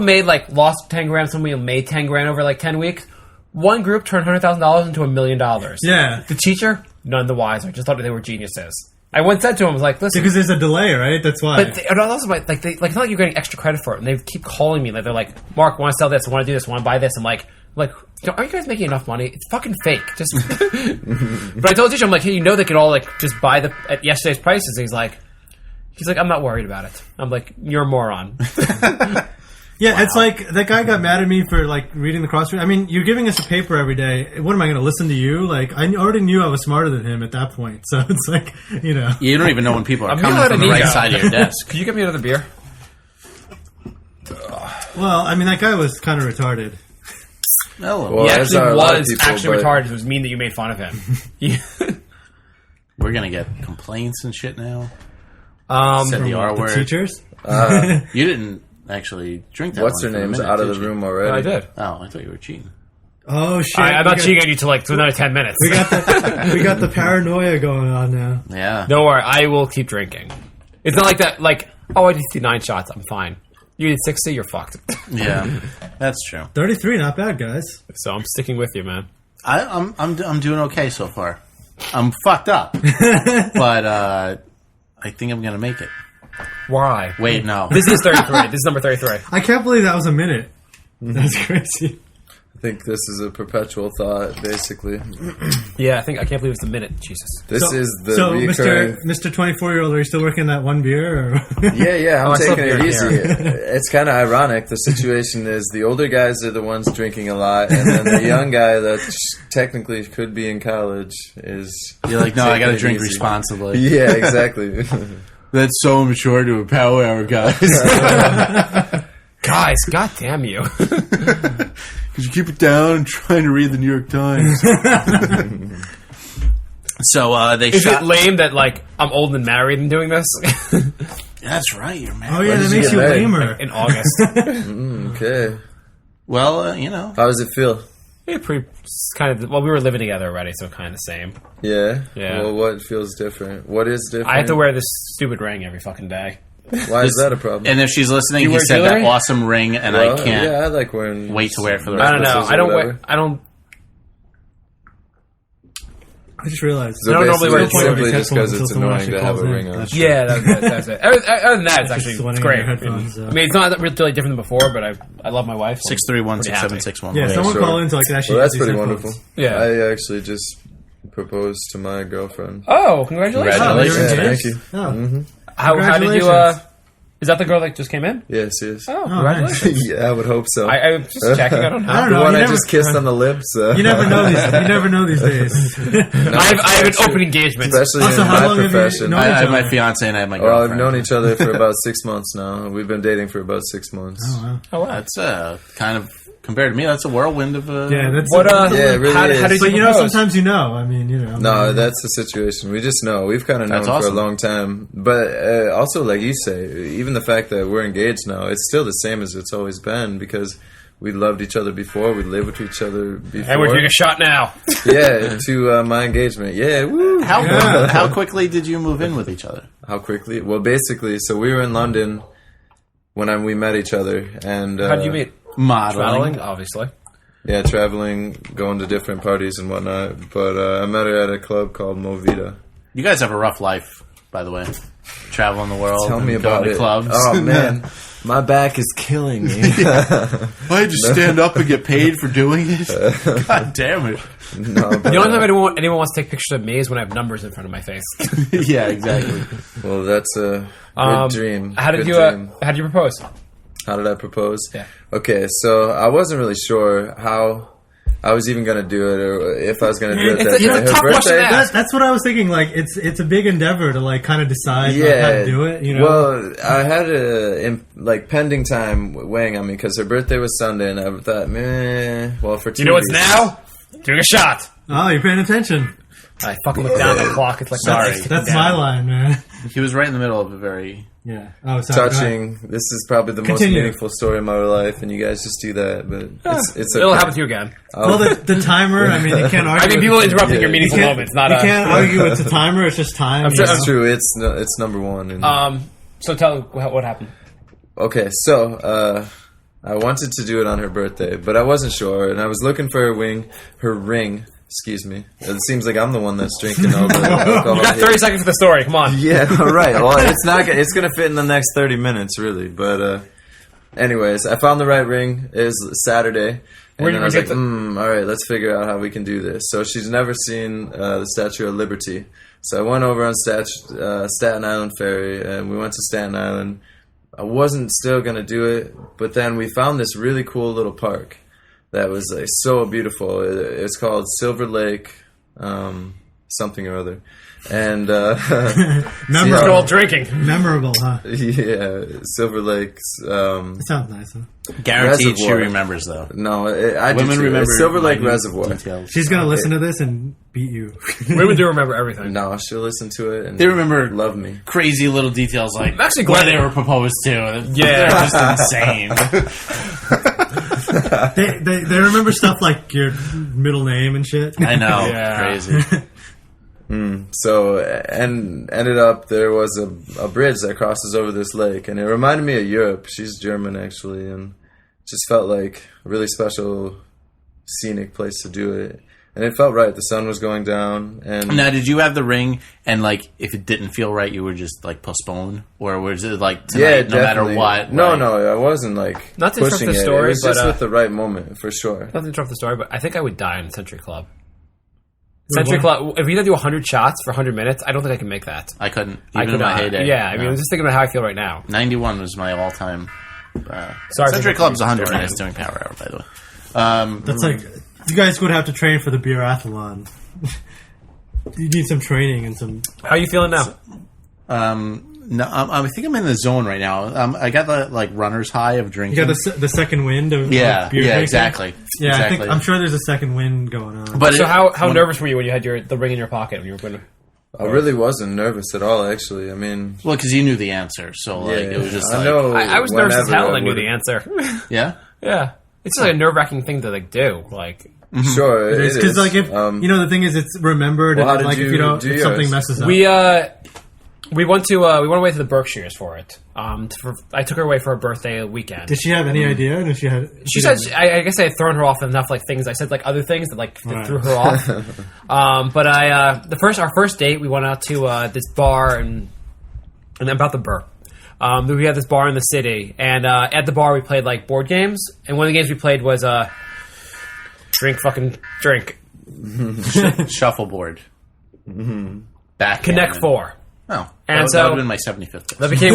lost 10 grand. Some people made 10 grand over like 10 weeks. One group turned $100,000 into $1 million. Yeah. The teacher, none the wiser. Just thought they were geniuses. I once said to him, I was like, listen. Because there's a delay, right? That's why. But and also, like, it's not like you're getting extra credit for it. And they keep calling me. Like, they're like, Mark, I want to sell this. I want to do this. I want to buy this. I'm like, are you guys making enough money? It's fucking fake. Just. But I told the teacher, I'm like, hey, they could all like just buy at yesterday's prices. And he's like, I'm not worried about it. I'm like, you're a moron. Yeah, it's like that guy got mad at me for like reading the crossword. I mean, you're giving us a paper every day. What am I going to listen to you? Like, I already knew I was smarter than him at that point. So it's like, you know. You don't even know when people are I'm coming yelling from at the right Nico. side of your desk. Could you get me another beer? Well, I mean, that guy was kind of retarded. Hello. Well, He as actually are a lot of was people, actually but- retarded. It was mean that you made fun of him. We're gonna get complaints and shit now. Said From the R The word. teachers? You didn't actually drink that. What's her one for a name's minute, out of did the you? room already? I did. Oh, I thought you were cheating. Oh, shit. I'm not We got- cheating on you to another 10 minutes. We got the paranoia going on now. Yeah. Don't worry, I will keep drinking. It's not like that. Like, I did 9 shots. I'm fine. You did 60. You're fucked. Yeah. That's true. 33, not bad, guys. So I'm sticking with you, man. I'm doing okay so far. I'm fucked up, but I think I'm gonna make it. Why? Wait, no. This is 33. This is number 33. I can't believe that was a minute. That's crazy. I think this is a perpetual thought, basically. Yeah, I can't believe it's a minute. Jesus. This So- is the so, recurring... Mr. 24-year-old, are you still working that one beer? Or? Yeah, I'm I still taking have it beer easy. It's kind of ironic. The situation is the older guys are the ones drinking a lot, and then the young guy that technically could be in college is... You're like, no, I gotta taking it drink easy. responsibly. Yeah, exactly. That's so immature to a power hour, guys. Guys, god damn you. Could you keep it down? I'm trying to read the New York Times. So they Is shot. it lame that, like, I'm old and married and doing this? That's right, you're Oh, married. yeah, did that you makes get you married? lamer. In August. Okay. Well, you know, How does it feel? Yeah, kind of. Well, we were living together already, so kind of the same. Yeah? Yeah. Well, what feels different? What is different? I have to wear this stupid ring every fucking day. Why is that a problem? And if she's listening, You he wear said that jewelry? awesome ring, and Well, I can't Yeah, I like wearing... wait to wear it for the I rest don't of know. the Or I don't whatever. wear. I don't. I just realized. So I don't normally wear basically, jewelry. simply just because Until it's someone annoying to actually have a calls in. ring on. Yeah, that's it. Other than that, it's actually sweating it's in great. your headphones, so. I mean, it's not really different than before, but I love my wife. So I'm 631 pretty happy. 6761. Yeah, someone sure. call in so I can actually. Well, that's use these pretty headphones. wonderful. Yeah. I actually just proposed to my girlfriend. Oh, congratulations! Congratulations. you're Yeah, engaged? thank you. Oh. How did you? Congratulations. Is that the girl that just came in? Yes, yes. Oh, nice. congratulations! Yeah, I would hope so. I was just checking. I don't know. I don't the know. one you I never- just kissed on the lips. You never know these. You never know these days. I have an open engagement. Especially Also, in how my long have you profession. known I have each my other? fiance and I have my Well, I've girlfriend. known each other for about 6 months now. We've been dating for about 6 months. Oh, wow. Oh, wow. That's kind of, compared to me, that's a whirlwind of... Yeah, that's What? Yeah, it really how is. did But you you know, propose? sometimes you know. I mean, you know. No, that's the situation. We just know. We've kind of known That's for awesome. a long time. But also, like you say, even the fact that we're engaged now, it's still the same as it's always been because we loved each other before. We lived with each other before. And we're doing a shot now. Yeah, to my engagement. Yeah, woo. How quickly did you move in with each other? How quickly? Well, basically, so we were in London when we met each other. And How did you meet? Modeling. Traveling, obviously. Yeah, traveling, going to different parties and whatnot. But I met her at a club called Movida. You guys have a rough life, by the way. Traveling the world. Tell me and about going it. to clubs. Oh, man. My back is killing me. I had to stand up and get paid for doing it. God damn it. No, but, The only time anyone wants to take pictures of me is when I have numbers in front of my face. Yeah, exactly. well, that's a good dream. How did Good you? dream. How did you propose? How did I propose? Yeah. Okay, so I wasn't really sure how I was even going to do it or if I was going to do it that It's a day. tough question to ask. That's what I was thinking. Like, it's a big endeavor to like kind of decide like, how to do it. You know. Well, I had pending time weighing on me because her birthday was Sunday, and I thought, well, for 2 You know what's reasons. now? Doing a shot. Oh, you're paying attention. I fucking look down at the clock. It's like Sorry. That's my line, man. He was right in the middle of a very... Yeah. Oh, sorry. Touching. This is probably the most Continue. meaningful story of my life, and you guys just do that. But it's okay. It'll happen to you again. Well, the timer. I mean, you can't argue. I mean, people interrupting Yeah. your You meaningful can't- moments. Not you can't argue it's a timer. It's just time. you That's know? true. It's number one. And, So tell what happened. okay, so I wanted to do it on her birthday, but I wasn't sure, and I was looking for her ring. Excuse me. It seems like I'm the one that's drinking all the alcohol. You got here. 30 seconds for the story. Come on. Yeah, all right. Well, it's not. It's gonna fit in the next 30 minutes, really. But anyways, I found the right ring. It was Saturday, Where and did then you I was get like, all right, let's figure out how we can do this. So she's never seen the Statue of Liberty. So I went over on Staten Island Ferry, and we went to Staten Island. I wasn't still gonna do it, but then we found this really cool little park that was like so beautiful. It's called Silver Lake, something or other, and It's called drinking. Memorable, huh? yeah, Silver Lakes. Sounds nice, huh? Guaranteed she Reservoir. remembers, though. No, I do Women too. remember It's Silver Lake minute Reservoir. details. She's gonna listen to this and beat you. Women do remember everything. No, she'll listen to it and They remember love me. crazy little details like I'm actually where glad they were proposed to. Yeah. They're just insane. they remember stuff like your middle name and shit. I know. Yeah. Crazy. So, and ended up there was a bridge that crosses over this lake, and it reminded me of Europe. She's German actually, and just felt like a really special, scenic place to do it. And it felt right. The sun was going down, and Now, did you have the ring and, like, if it didn't feel right, you would just, like, postpone? Or was it, like, tonight, yeah, no matter definitely. what? No, like- no, I wasn't like Not to interrupt pushing the it. story, It was just but, with the right moment for sure. Not to interrupt the story, but I think I would die in the Century Club. Century Club. If you had to do 100 shots for 100 minutes, I don't think I can make that. I couldn't. I Even could in my not. heyday. Yeah, I mean, No. I'm just thinking about how I feel right now. 91 was my all-time... Sorry Century for Club's the 100 story. minutes doing Power Hour, by the way. That's like you guys would have to train for the beer-athlon. You need some training and some. How are you feeling now? No, I think I'm in the zone right now. I got the, like, runner's high of You drinking. got the second wind of Yeah, of beer yeah, drinking. exactly. Yeah, exactly. I think, I'm sure there's a second wind going on. But So it- how when- nervous were you when you had the ring in your pocket when you were going to... I really wasn't nervous at all, actually. I mean, Well, because you knew the answer, so, like, yeah, it was just I like... know. I was nervous as whenever hell and I knew would've- the answer. Yeah? Yeah. It's just like a nerve wracking thing to like do. Like, Sure, it is. Because like if the thing is, it's remembered, Well, how and did like you if you don't, do if something yours? messes up. we went away to the Berkshires for it. I took her away for her birthday weekend. Did she have any idea? Did she had? She said, I guess I had thrown her off with enough like things. I said like other things that like that threw her off. But our first date, we went out to this bar and about the burp. We had this bar in the city, and at the bar we played like board games. And one of the games we played was drink. Shuffleboard. Back Connect 4. Oh, And that so- would have been my 75th. That became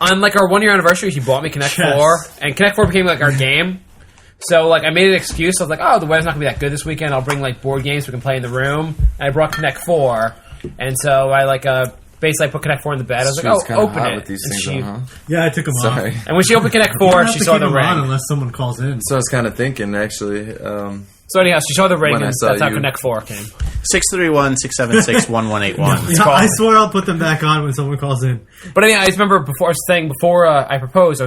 on like our 1 year anniversary. She bought me Connect 4, and Connect 4 became like our game. So like I made an excuse. I was like, oh, the weather's not gonna be that good this weekend. I'll bring like board games we can play in the room. And I brought Connect 4, and so I like basically I put Connect 4 in the bed. I was like, Street's oh, kinda open hot it. with these And things she- on, huh? Yeah, I took them Sorry. off. And when she opened Connect You 4, don't have she to saw keep the them on ring. unless someone calls in. So I was kind of thinking, actually. So anyhow, she saw the ring, When I and saw that's how you- Connect 4 came. 631-676-1181. Yeah, I swear I'll put them back on when someone calls in. But anyhow, I just remember before I proposed,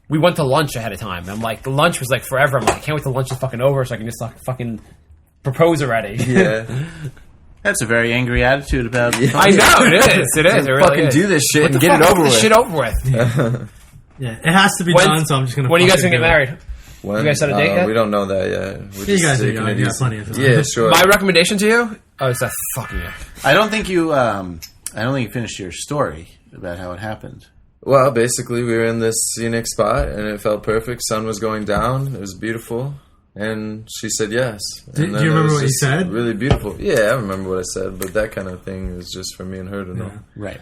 we went to lunch ahead of time. I'm like, the lunch was like forever. I'm like, I can't wait till lunch is fucking over so I can just like fucking propose already. Yeah. That's a very angry attitude about. I know it is. It is. It really Fucking is. do this shit What and the get it fuck? over Get this with. shit over with. Yeah, it has to be When- done. So I'm just gonna. When are you guys fucking gonna get do it. married? When, You guys set a date yet? We don't know that yet. We're You just guys are taking young. it You got easy. plenty of time. Yeah, sure. My recommendation to you? Oh, is that fucking you? I don't think you. I don't think you finished your story about how it happened. Well, basically, we were in this scenic spot, and it felt perfect. Sun was going down. It was beautiful. And she said yes. Do And you then it remember was what you just said? Really beautiful. Yeah, I remember what I said, but that kind of thing is just for me and her to know. Right.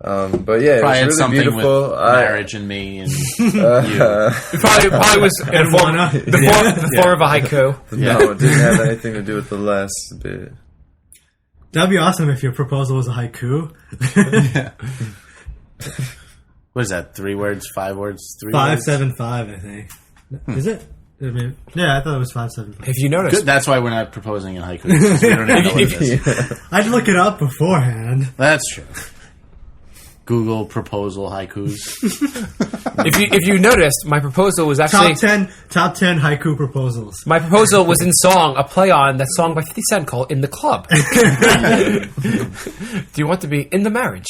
But yeah, Probably it had was really something beautiful. with marriage and me and you. It probably was in the form, Wanna? the form of a haiku. No, it didn't have anything to do with the last bit. That'd be awesome if your proposal was a haiku. What is that? 3 words? 5 words? 3 words? 575, I think. Is it? I mean, yeah, I thought it was 575. If you notice, Good. That's why we're not proposing in haiku. Because we don't even know what it is. I'd look it up beforehand. That's true. Google proposal haikus. if you noticed, my proposal was actually Top 10 haiku proposals. my proposal was in song, a play on that song by 50 Cent called "In the Club." Do you want to be in the marriage?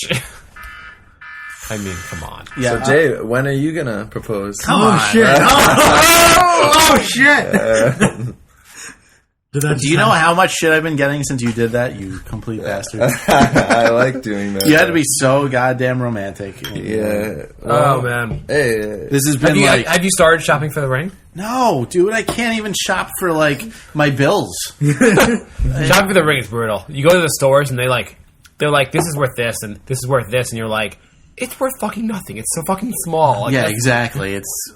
I mean, come on. Yeah. So, Jay, when are you going to propose? Shit. Oh, shit. Did that do you know how much shit I've been getting since you did that, you complete bastard? I like doing that. You had to be so goddamn romantic. Yeah. Oh man, Hey, This has been have you started shopping for the ring? no, dude, I can't even shop for like my bills. Shopping for the ring is brutal. You go to the stores and they're like, this is worth this and this is worth this, and you're like, it's worth fucking nothing. It's so fucking small. Like, Yeah, that's- exactly. It's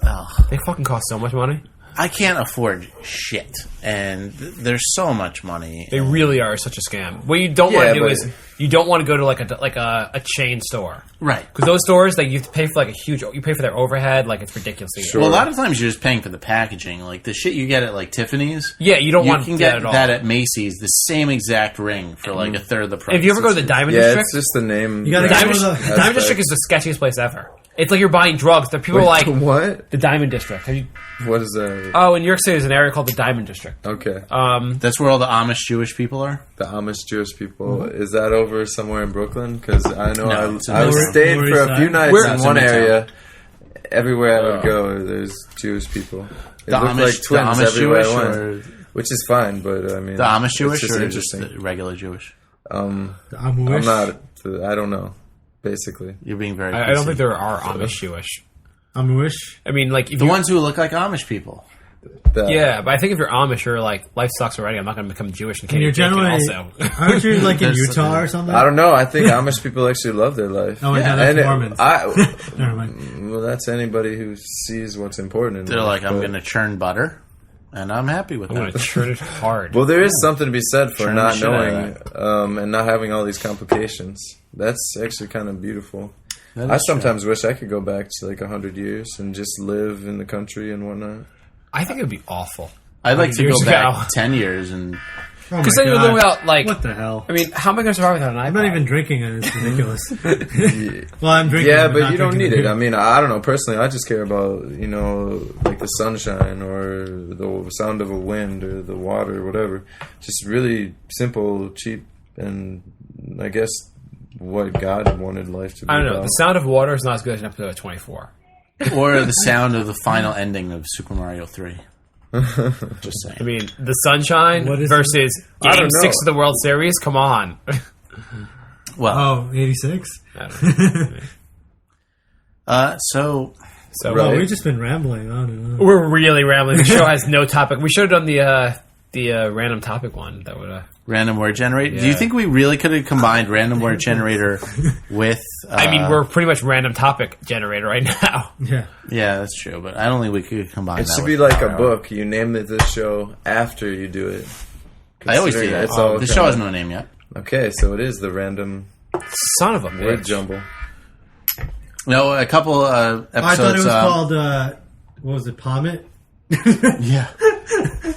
They fucking cost so much money. I can't afford shit, and there's so much money. They really are such a scam. What you don't want to do is you don't want to go to like a chain store, Right. because those stores you have to pay for you pay for their overhead, like it's ridiculous. Sure. Well, a lot of times you're just paying for the packaging. Like the shit you get at like Tiffany's. Yeah, you don't You want can that get at all. that at Macy's, the same exact ring for like a third of the price. If you ever go to the Diamond yeah, District, it's just the name. You gotta right? go Diamond, to the- That's Diamond District is the sketchiest place ever. It's like you're buying drugs. The people are like What? the Diamond District. Have you? What is that? Oh, in New York City, there's an area called the Diamond District. Okay. That's where all the Amish Jewish people are. The Amish Jewish people. Is that over somewhere in Brooklyn? Because I know No, it's in I Lower- stayed Lower for East a Side. few nights Where- in It's one in Midtown. area. Everywhere I would go, there's Jewish people. It The looked Amish, like twins the Amish everywhere Jewish, I went, or which is fine. But I mean, the Amish Jewish, it's just or interesting. just the regular Jewish. I'm I'm wish. not. I don't know. Basically, You're being very. I don't PC. think there are Amish Jewish. I'm wish. I mean, like if the you, ones who look like Amish people. yeah, but I think if you're Amish, you're like life sucks already. I'm not going to become Jewish and And you're Canadian generally. also. Aren't you like in There's- Utah or something? I don't know. I think Amish people actually love their life. Oh, wait, no, that's And Mormons. Never mind. Well, that's anybody who sees what's important. In They're life, like, I'm but- going to churn butter, and I'm happy with I'm going that. to churn it hard. Well, there is something to be said for Churn the not shit out of knowing and not having all these complications. That's actually kind of beautiful. That I is sometimes wish I could go back to like 100 years and just live in the country and whatnot. I think it would be awful. I'd like to Years go back ago. 10 years and Oh my Because then you're God. living without, like... What the hell? I mean, how am I going to survive without an iPod? I'm not even drinking it. It's ridiculous. Well, I'm drinking. Yeah, but but not you don't drinking need it. beer. I mean, I don't know. Personally, I just care about, like the sunshine or the sound of a wind or the water or whatever. Just really simple, cheap, and I guess what God wanted life to be I don't know. about. The sound of water is not as good as an episode of 24. Or the sound of the final ending of Super Mario 3. Just saying. I mean, the sunshine What is versus I Game don't know. 6 of the World Series? Come on. Well, Oh, 86? I don't know. so So Right. Oh, we've just been rambling on and on. we're really rambling. The show has no topic. We should have done the random topic one. That would random word generator. Do you Yeah. think we really could have combined random word generator with? I mean, we're pretty much random topic generator right now. Yeah. Yeah, that's true. But I don't think we could combine. It that should with be like Power a Hour. book. You name it this show after you do it. I always do Considering that. it's all The kind show of- has no name yet. Okay, so it is the random Son of a word bitch. jumble. No, a couple I episodes. thought it was called, what was it, Pommet? Yeah.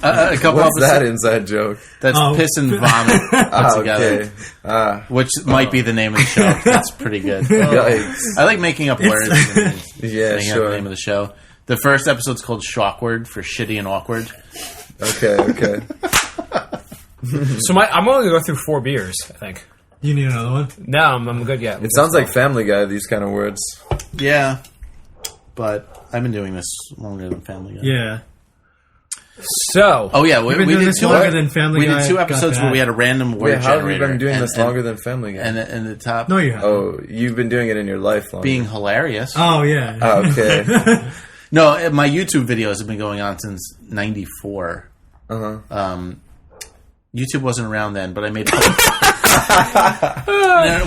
A couple What's episodes. that inside joke? That's Oh. piss and vomit put together. Okay. Which might be the name of the show. That's pretty good. Yikes. I like making up words and Yeah, making up sure. the name of the show. The first episode's called Shawkward for shitty and awkward. Okay. So I'm only going to go through 4 beers, I think. You need another one? No, I'm good yet. It sounds like Family Guy, these kind of words. Yeah. But I've been doing this longer than Family Guy. Yeah. So, Oh yeah, we been did doing this two. longer than Family we Guy did 2 got episodes where bad. we had a random word Wait, how have you generator. been doing and- this and- longer than Family Guy? And the top No, you haven't. Oh, you've been doing it in your life longer. being hilarious. Oh, yeah. Oh, okay. No, my YouTube videos have been going on since '94. Uh-huh. YouTube wasn't around then, but I made. No,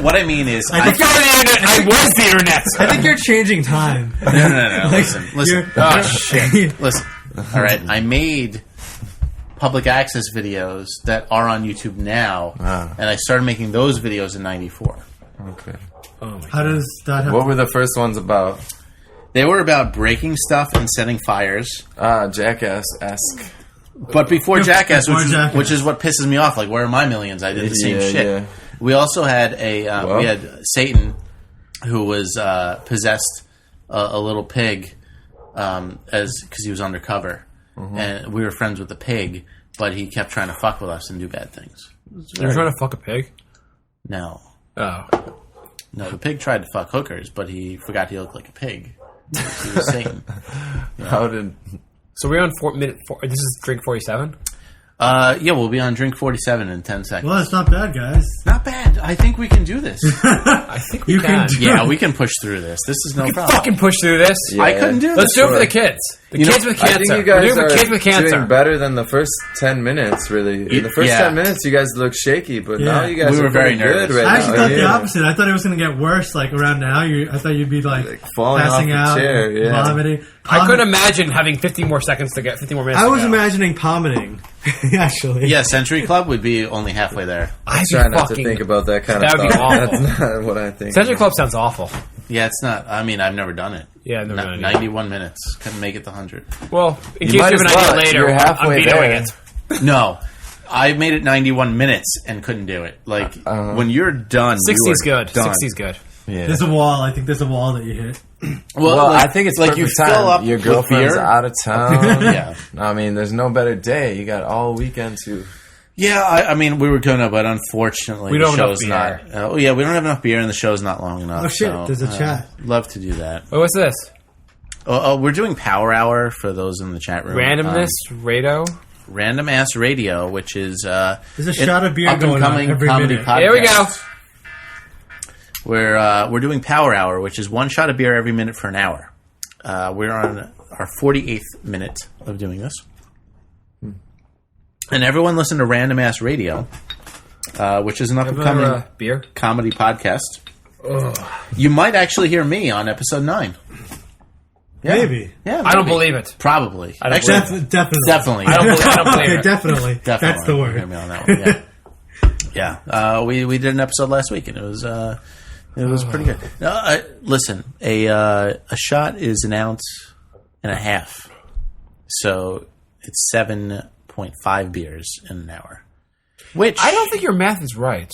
what I mean is, I was the internet. I think you're changing time. no. Listen. You're- Oh shit. Listen. All right, I made public access videos that are on YouTube now, and I started making those videos in '94. Okay. How does that happen? What were the first ones about? They were about breaking stuff and setting fires. Jackass-esque. But before Jackass, Before Jackass. which is what pisses me off. Like, where are my millions? I did the same Yeah, shit. yeah. We also had we had Satan, who was possessed a little pig, because he was undercover, and we were friends with the pig, but he kept trying to fuck with us and do bad things. You're trying to fuck a pig? No, Oh. the pig tried to fuck hookers, but he forgot he looked like a pig. He was Satan. How did... So we're on 4 minute 4. This is drink 47? Yeah, we'll be on drink 47 in 10 seconds. Well, it's not bad, guys. Not bad. I think we can do this. I think we You can. can do- Yeah, we can push through this. This is no problem. Fucking push through this. Yeah. I couldn't do this. Let's do it for the kids. The kids with I cancer. think you We're guys doing it are for kids with cancer. doing better than the first 10 minutes, really. In the first Yeah. 10 minutes, you guys look shaky, but Yeah. now you guys We are were very pretty good nervous. right I actually now. thought the Yeah. opposite. I thought it was going to get worse, like, around now. I thought you'd be, like falling passing off the out, chair, yeah. vomiting. I couldn't imagine having 50 more seconds to get 50 more minutes. I to was go. imagining vomiting, actually. Yeah, Century Club would be only halfway there. I'd Try be not to fucking. think about that kind That of would be stuff. awful. That's not what I think. Century Club sounds awful. Yeah, it's not. I mean, I've never done it. Yeah, I've never done it. 91 minutes. Couldn't make it to 100. Well, in You case might you have an as well. idea later, You're halfway I'm vetoing there. it. No. I made it 91 minutes and couldn't do it. Like, when you're done, 60's you are good. done. 60's good. Yeah. There's a wall. I think there's a wall that you hit. Well, like- I think it's like perfect you time. fill up Your with girlfriend's beer. out of town. Yeah. I mean, there's no better day. You got all weekend to... Yeah, I mean, we were going to, but unfortunately, We the don't have show's enough not. Yeah, we don't have enough beer, and the show's not long enough. Oh, shit, so, there's a chat. Love to do that. Wait, what's this? We're doing Power Hour for those in the chat room. Randomness, Rado. Random Ass Radio, which is There's a shot of beer up and going on coming every comedy minute. podcast. Here we go. We're doing Power Hour, which is one shot of beer every minute for an hour. We're on our 48th minute of doing this. And everyone listen to Random Ass Radio, which is an up-and-coming beer. comedy podcast. You might actually hear me on episode 9. Yeah. Maybe. Yeah, I don't maybe. believe it. Probably. I don't Actually, Definitely. definitely. I don't believe Okay, it. definitely. Definitely. That's the Hear word. me on that one. Yeah. Yeah. We did an episode last week, and it was pretty good. Listen, a shot is an ounce and a half, so it's 7.5 beers in an hour. Which I don't think your math is right.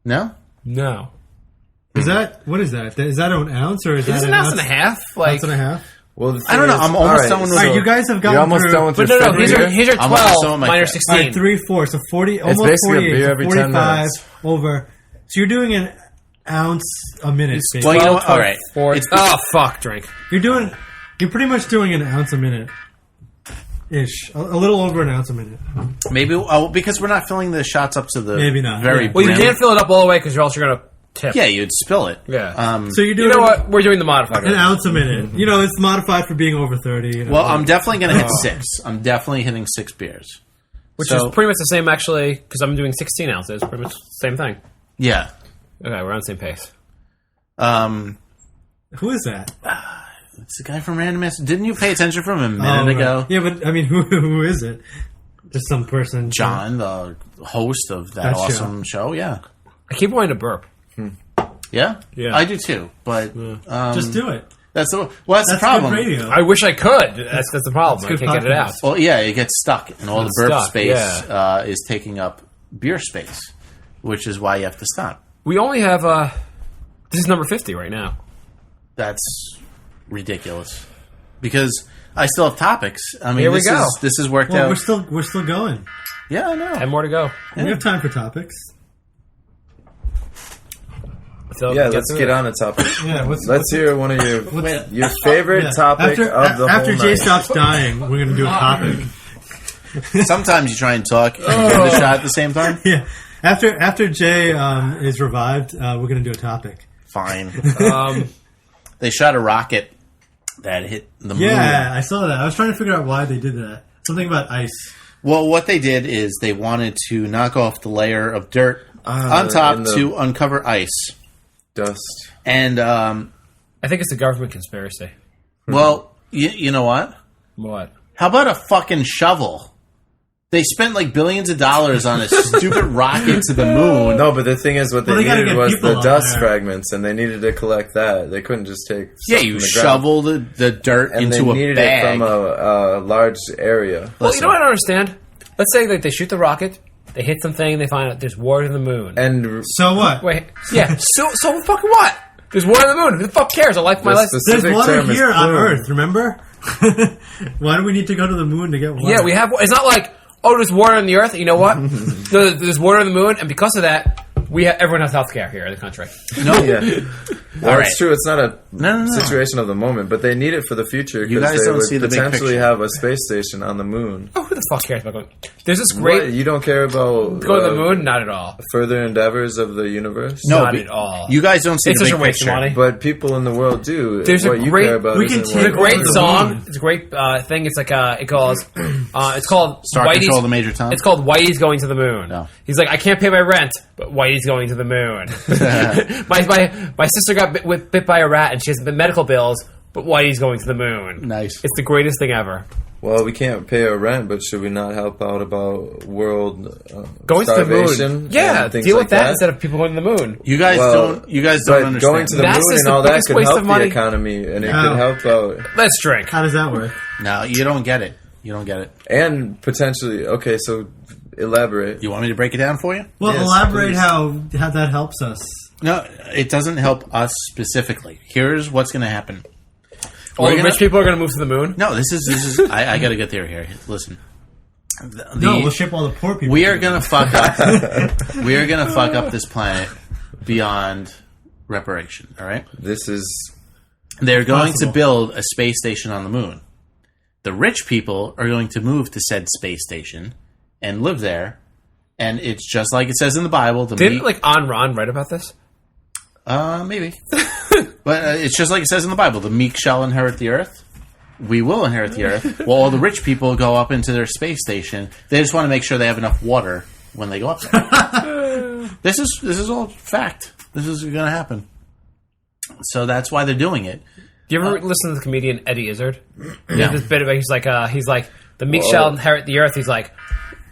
no. No. Is that what is that? Is that an ounce or is that It's an ounce and a half. Like, Ounce and a half? Well, the I don't know. thing is- I'm almost all right, done with All right, you guys have gotten You're almost through. done with but your no, fifth here's beer? your I'm almost 12 done with my minus fifth. 16. All right, 3, 4, so 40, almost basically a 48, beer so every 10 45 minutes. over. So you're doing an ounce a minute. basically. Well, you know what? All right. It's, oh, fuck, drink. You're pretty much doing an ounce a minute. Ish. A little over an ounce a minute. Maybe because we're not filling the shots up to the Maybe not, very yeah. Well, you brim. can't fill it up all the way because you're also going to tip. Yeah, you'd spill it. Yeah. So you're You doing know what? We're doing the modified. an ounce a minute. You know, it's modified for being over 30. You know. Well, I'm definitely going to hit 6. I'm definitely hitting 6 beers. Which So- is pretty much the same, actually, because I'm doing 16 ounces. Pretty much the same thing. Yeah. Okay, we're on the same pace. Who is that? It's the guy from Random Ass. Didn't you pay attention from a minute ago? Right. Yeah, but I mean, who is it? Just some person. John, the host of that That awesome show. Yeah. I keep wanting to burp. Yeah? Yeah. I do too. But Just do it. that's the That's problem. good radio. I wish I could. That's the problem. I That's can't good get it out. podcast. Well, yeah, it gets stuck, and all the It's burp stuck, space yeah. is taking up beer space, which is why you have to stop. We only have, this is number 50 right now. That's ridiculous. Because I still have topics. I mean, Here we go. This is worked Well, out. we're still going. Yeah, I know. 10 more to go. We have time for topics. So Yeah, let's get on a topic. Yeah, Let's hear one of your favorite Yeah. topic of the after whole Jay night. stops dying, we're gonna do a topic. Sometimes you try and talk and give it a shot at the same time. Yeah. After Jay is revived, we're gonna do a topic. Fine. Um, They shot a rocket that hit the moon. Yeah, I saw that. I was trying to figure out why they did that. Something about ice. Well, what they did is they wanted to knock off the layer of dirt on top in the- to uncover ice. Dust. And, I think it's a government conspiracy. well, you know what? What? How about a fucking shovel? They spent like billions of dollars on a stupid rocket to the moon. No, but the thing is, what Well, they they gotta needed get was people the up dust there. fragments, and they needed to collect that. They couldn't just take Yeah, stuff you from the ground. shovel the dirt And into they a needed bag. it from a large area. Well, you know what I don't understand? Let's say that they shoot the rocket, they hit something, they find out there's water in the moon. And So what? Wait, yeah, so fucking what? There's water in the moon. Who the fuck cares? I like my The life. There's specific water term is here on plume. Earth, remember? Why do we need to go to the moon to get water? Yeah, we have. It's not like, oh, there's water on the Earth. You know what? There's water on the moon, and because of that, everyone has health care here in the country. No, Yeah. Well, All it's right. true. It's not a No. situation of the moment, but they need it for the future You because guys they don't would see the big potentially picture. have a space station on the moon. Oh, who the fuck cares about going? There's this great What? You don't care about go to the moon. Not at all. further endeavors of the universe? No, Not but at all. You guys don't see It's the such big a waste of picture. money. But people in the world do. There's a what you great- care about we can isn't take It's a what- great over the song. moon. It's a great thing. It's like it calls. It's called Star Control the Major Tom? It's called Whitey's Going to the Moon. No. He's like, I can't pay my rent, but Whitey's going to the moon. my sister got bit by a rat, and she has medical bills, but Whitey's going to the moon. Nice. It's the greatest thing ever. Well, we can't pay our rent, but should we not help out about world Going to the starvation? moon. Yeah, and things deal like with that instead of people going to the moon. You guys Well, don't. You guys But don't understand. going to the That's moon just and the all that biggest could waste help of money. the economy, and it How? could help out, Let's drink. How does that work? No, you don't get it. You don't get it. and potentially. Okay, so elaborate. You want me to break it down for you? Well, Yes, elaborate please. how that helps us. No, it doesn't help us specifically. Here's what's going to happen. All We're the gonna- rich people are going to move to the moon. No, this is. I got to get there here. Listen. No, we'll ship all the poor people. We are gonna fuck up. We are gonna fuck up this planet beyond reparation. All right. This is They're going Possible. to build a space station on the moon. The rich people are going to move to said space station and live there. And it's just like it says in the Bible. The Didn't meek- like On Ron write about this? maybe, but it's just like it says in the Bible: the meek shall inherit the earth. We will inherit the earth. Well, all the rich people go up into their space station. They just want to make sure they have enough water when they go up there. This is all fact. This is going to happen. So that's why they're doing it. Do you ever listen to the comedian Eddie Izzard? Yeah. This bit about he's like the meek shall inherit the earth. He's like,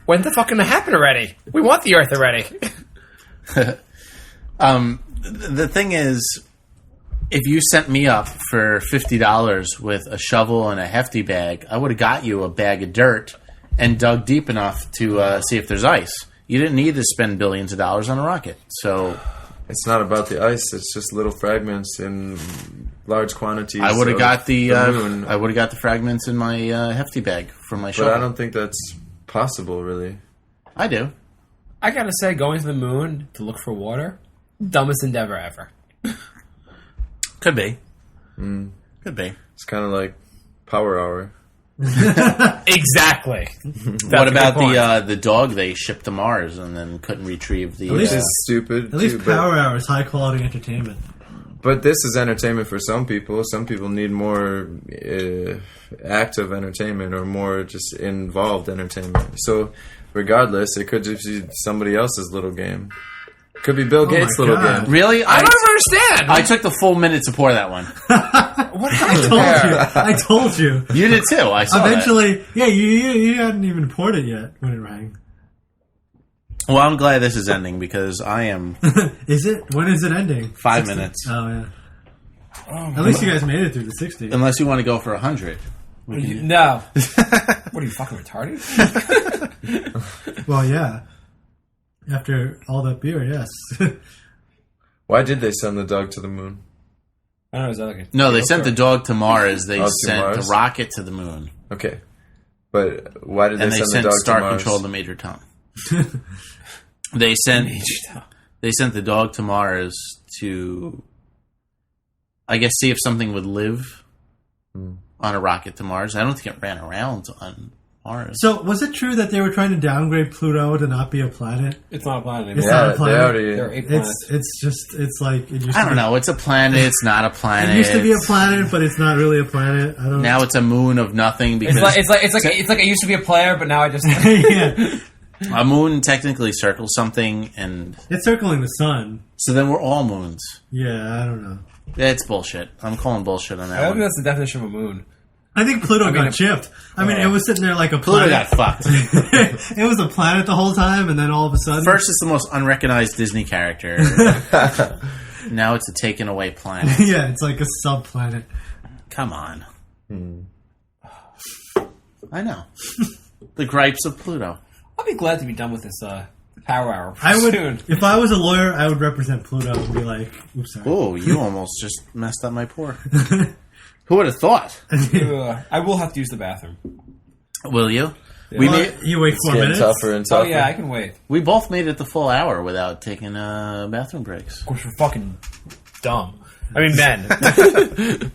when's the fuck gonna happen already? We want the earth already. The thing is, if you sent me up for $50 with a shovel and a hefty bag, I would have got you a bag of dirt and dug deep enough to see if there's ice. You didn't need to spend billions of dollars on a rocket. So It's not about the ice. It's just little fragments in large quantities. I would have got the moon. I would have got the fragments in my hefty bag from my But shovel. I don't think that's possible, really. I do. I gotta say, going to the moon to look for water, dumbest endeavor ever. Could be. Could be. It's kind of like Power Hour. Exactly. What about the dog they shipped to Mars and then couldn't retrieve the? Which is stupid. At least too, but- Power Hour is high quality entertainment. But this is entertainment for some people. Some people need more active entertainment or more just involved entertainment. So, regardless, it could just be somebody else's little game. Could be Bill Gates' my little God. game. Really? I don't understand. I took the full minute to pour that one. What happened Told there? you. I told you. You did too. I saw Eventually, yeah, you hadn't even poured it yet when it rang. that. Well, I'm glad this is ending because I am Is it? When is it ending? 5 minutes. Oh, yeah. At least you guys made it through the 60. Unless you want to go for 100. No. What are you, fucking retarded? Well, yeah. After all that beer, yes. Why did they send the dog to the moon? I don't know. Is that like a No, they sent the dog to Mars. They Oh, to sent Mars? the rocket to the moon. Okay. But why did And they they send sent the dog Star to Mars? Control to Major Tom. They sent the dog to Mars to, I guess, see if something would live on a rocket to Mars. I don't think it ran around on Mars. So, was it true that they were trying to downgrade Pluto to not be a planet? It's not a planet It's anymore. not a Yeah, planet. they already... There are 8 planets. It's like it used I to don't be, know. It's a planet. It's not a planet. It used to be a planet, but it's not really a planet. I don't. Now it's a moon of nothing because It's like I used to be a player, but now I just Yeah, a moon technically circles something, and it's circling the sun. so then we're all moons. Yeah, I don't know. It's bullshit. I'm calling bullshit on I that don't think one. that's the definition of a moon. I think Pluto mean, got chipped. I mean, it was sitting there like a Pluto planet. got fucked. It was a planet the whole time, and then all of a sudden, First, it's the most unrecognized Disney character. Now it's a taken away planet. yeah, it's like a subplanet. Come on. I know. The gripes of Pluto. I'll be glad to be done with this Power Hour I would, soon. if I was a lawyer, I would represent Pluto and be like, "Oops, sorry." Oh, you almost just messed up my pour. Who would have thought? I will have to use the bathroom. Will you? Well, you wait 4 Getting minutes. tougher and tougher. Oh yeah, I can wait. We both made it the full hour without taking bathroom breaks. Of course, we're fucking dumb. I mean, men.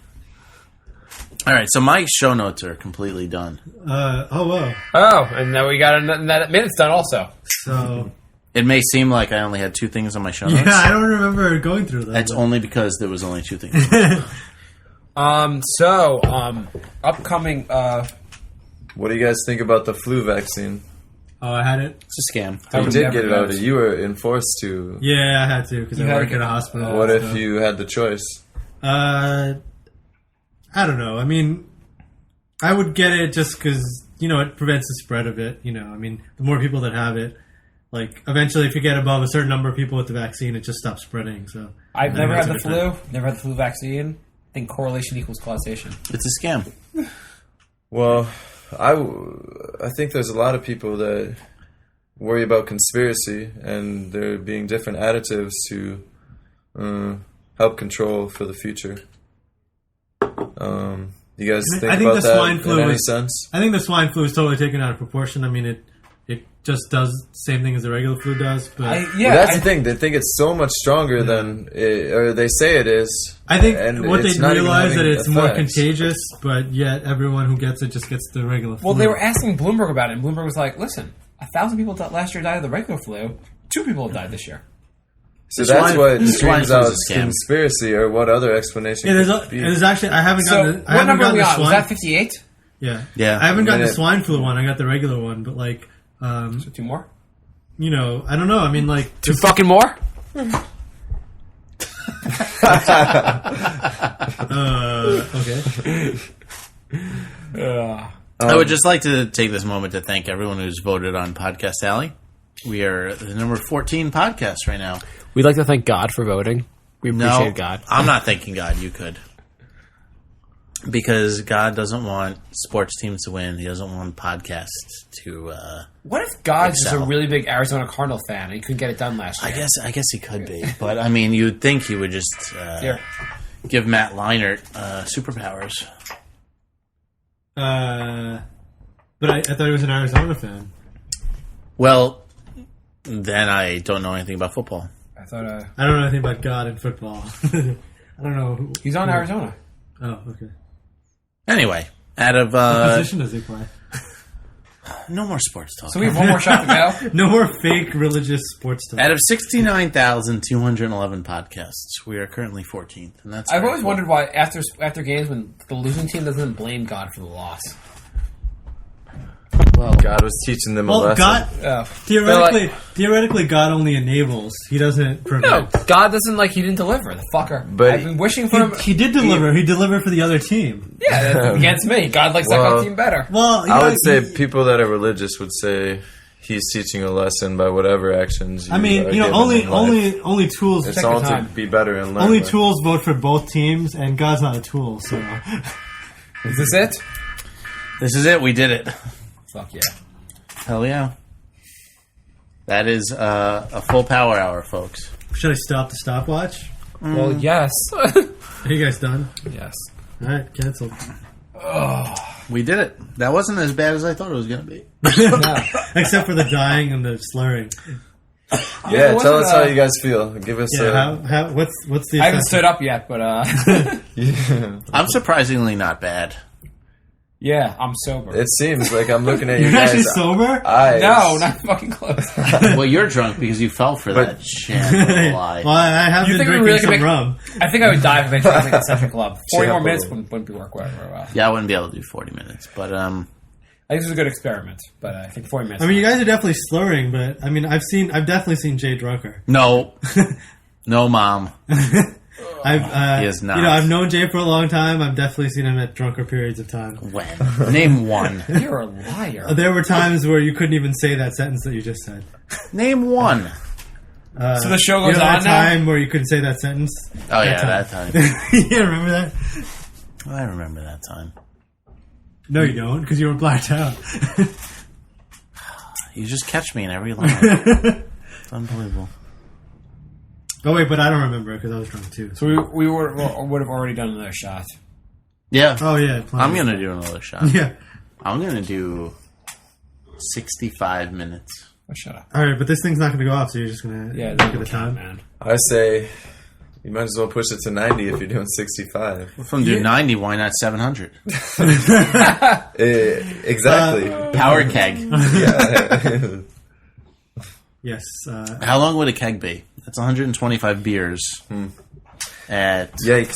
All right, so my show notes are completely done. Oh, whoa. Oh, and now we got that minute's done also. So, It may seem like I only had 2 things on my show notes. yeah, I don't remember going through that. That's only because there was only 2 things. Upcoming. What do you guys think about the flu vaccine? Oh, I had it? It's a scam. I You would did never get it go out. to- You were enforced to. Yeah, I had to because I You had work to at get- a hospital. What if so. you had the choice? I don't know. I mean, I would get it just because, it prevents the spread of it. I mean, the more people that have it, like, eventually if you get above a certain number of people with the vaccine, it just stops spreading. So I've I never think had the that's a good flu. Never had the flu vaccine. I think correlation equals causation. It's a scam. Well, I think there's a lot of people that worry about conspiracy and there being different additives to help control for the future. You guys think I think about the that swine flu in any is- sense? I think the swine flu is totally taken out of proportion. I mean, it just does the same thing as the regular flu does. But Well, that's the thing. They think it's so much stronger than, or they say it is. I think and what they it's not even realize that having it's more effects. contagious, but yet everyone who gets it just gets the regular flu. Well, they were asking Bloomberg about it, and Bloomberg was like, "Listen, 1,000 people last year died of the regular flu. 2 people have died this year." So The that's swine- what the swine screams flu out is a scam. conspiracy, or what other explanation? Yeah, could be? there's actually I haven't So, gotten the, I what haven't number are gotten we the on? swine. Was that 58? Yeah, Yeah. I haven't gotten the Minute. swine flu one. I got the regular one, but like, So 2 more? I don't know. I mean, like, 2 fucking more? okay. I would just like to take this moment to thank everyone who's voted on Podcast Alley. We are the number 14 podcast right now. We'd like to thank God for voting. We No, appreciate God. I'm not thanking God. You could. Because God doesn't want sports teams to win. He doesn't want podcasts to. What if God's just a excel. really big Arizona Cardinal fan and he couldn't get it done last year? I guess he could be, but I mean, you'd think he would just give Matt Leinart superpowers. But I thought he was an Arizona fan. Well, then I don't know anything about football. I thought I don't know anything about God and football. I don't know. he's on Arizona. Oh, okay. Anyway, out of What position does he play? no more sports talk. So we have one more shot to go. No more fake religious sports stuff. Out of 69,211 podcasts, we are currently 14th, and that's. I've very always cool. wondered why after games when the losing team doesn't blame God for the loss. Well, God was teaching them a Well, lesson. God Oh. theoretically, God only enables. He doesn't No, prevent. God doesn't he didn't deliver. The fucker. But I've been wishing for him. He did deliver. He delivered for the other team. Yeah, that's against me. God likes that Well, team better. Well, I would say people that are religious would say he's teaching a lesson by whatever actions. I mean, are you know, given in life. only tools. It's Check all the to time. be better and learn. Only by. tools vote for both teams, and God's not a tool. So Is this it? This is it. We did it. Fuck yeah. Hell yeah. That is a full power hour, folks. should I stop the stopwatch? Well, yes. Are you guys done? yes. All right, canceled. We did it. That wasn't as bad as I thought it was going to be. No. Except for the dying and the slurring. Yeah, it tell wasn't, us how you guys feel. Give us Yeah, a. what's the? I haven't assessment? stood up yet, but I'm surprisingly not bad. yeah, I'm sober. It seems like I'm looking at you You're actually guys' sober. eyes. No, not fucking close. Well, you're drunk because you fell for that shit. Lie. Well, I have You been think we drinking really some can make- rum. I think I would die if I tried to make a session club. 40 more Yeah, minutes but- wouldn't be work well. Yeah, I wouldn't be able to do 40 minutes, but I think this is a good experiment, but I think 40 minutes. I mean, you guys are definitely slurring, but I mean, I've definitely seen Jay drunker. no, no, Mom. I've He is not. You know, I've known Jay for a long time. I've definitely seen him at drunker periods of time. When? Name one. You're a liar. There were times where you couldn't even say that sentence that you just said. Name one. So the show You goes know on that now? time where you couldn't say that sentence? Oh yeah, that time. You remember that? I remember that time. No, you don't, because you were blacked out. You just catch me in every line. It's unbelievable. Oh wait, but I don't remember because I was drunk too. So we would have already done another shot. Yeah. Oh yeah, I'm going to do another shot. Yeah. I'm going to do 65 minutes. Oh, shut up. All right, but this thing's not going to go off, so you're just going to Yeah, look at the time. man. I say you might as well push it to 90 if you're doing 65. If I'm doing 90, why not 700? Exactly. Power keg. Yeah. Yes. How long would a keg be? That's 125 beers at Yikes.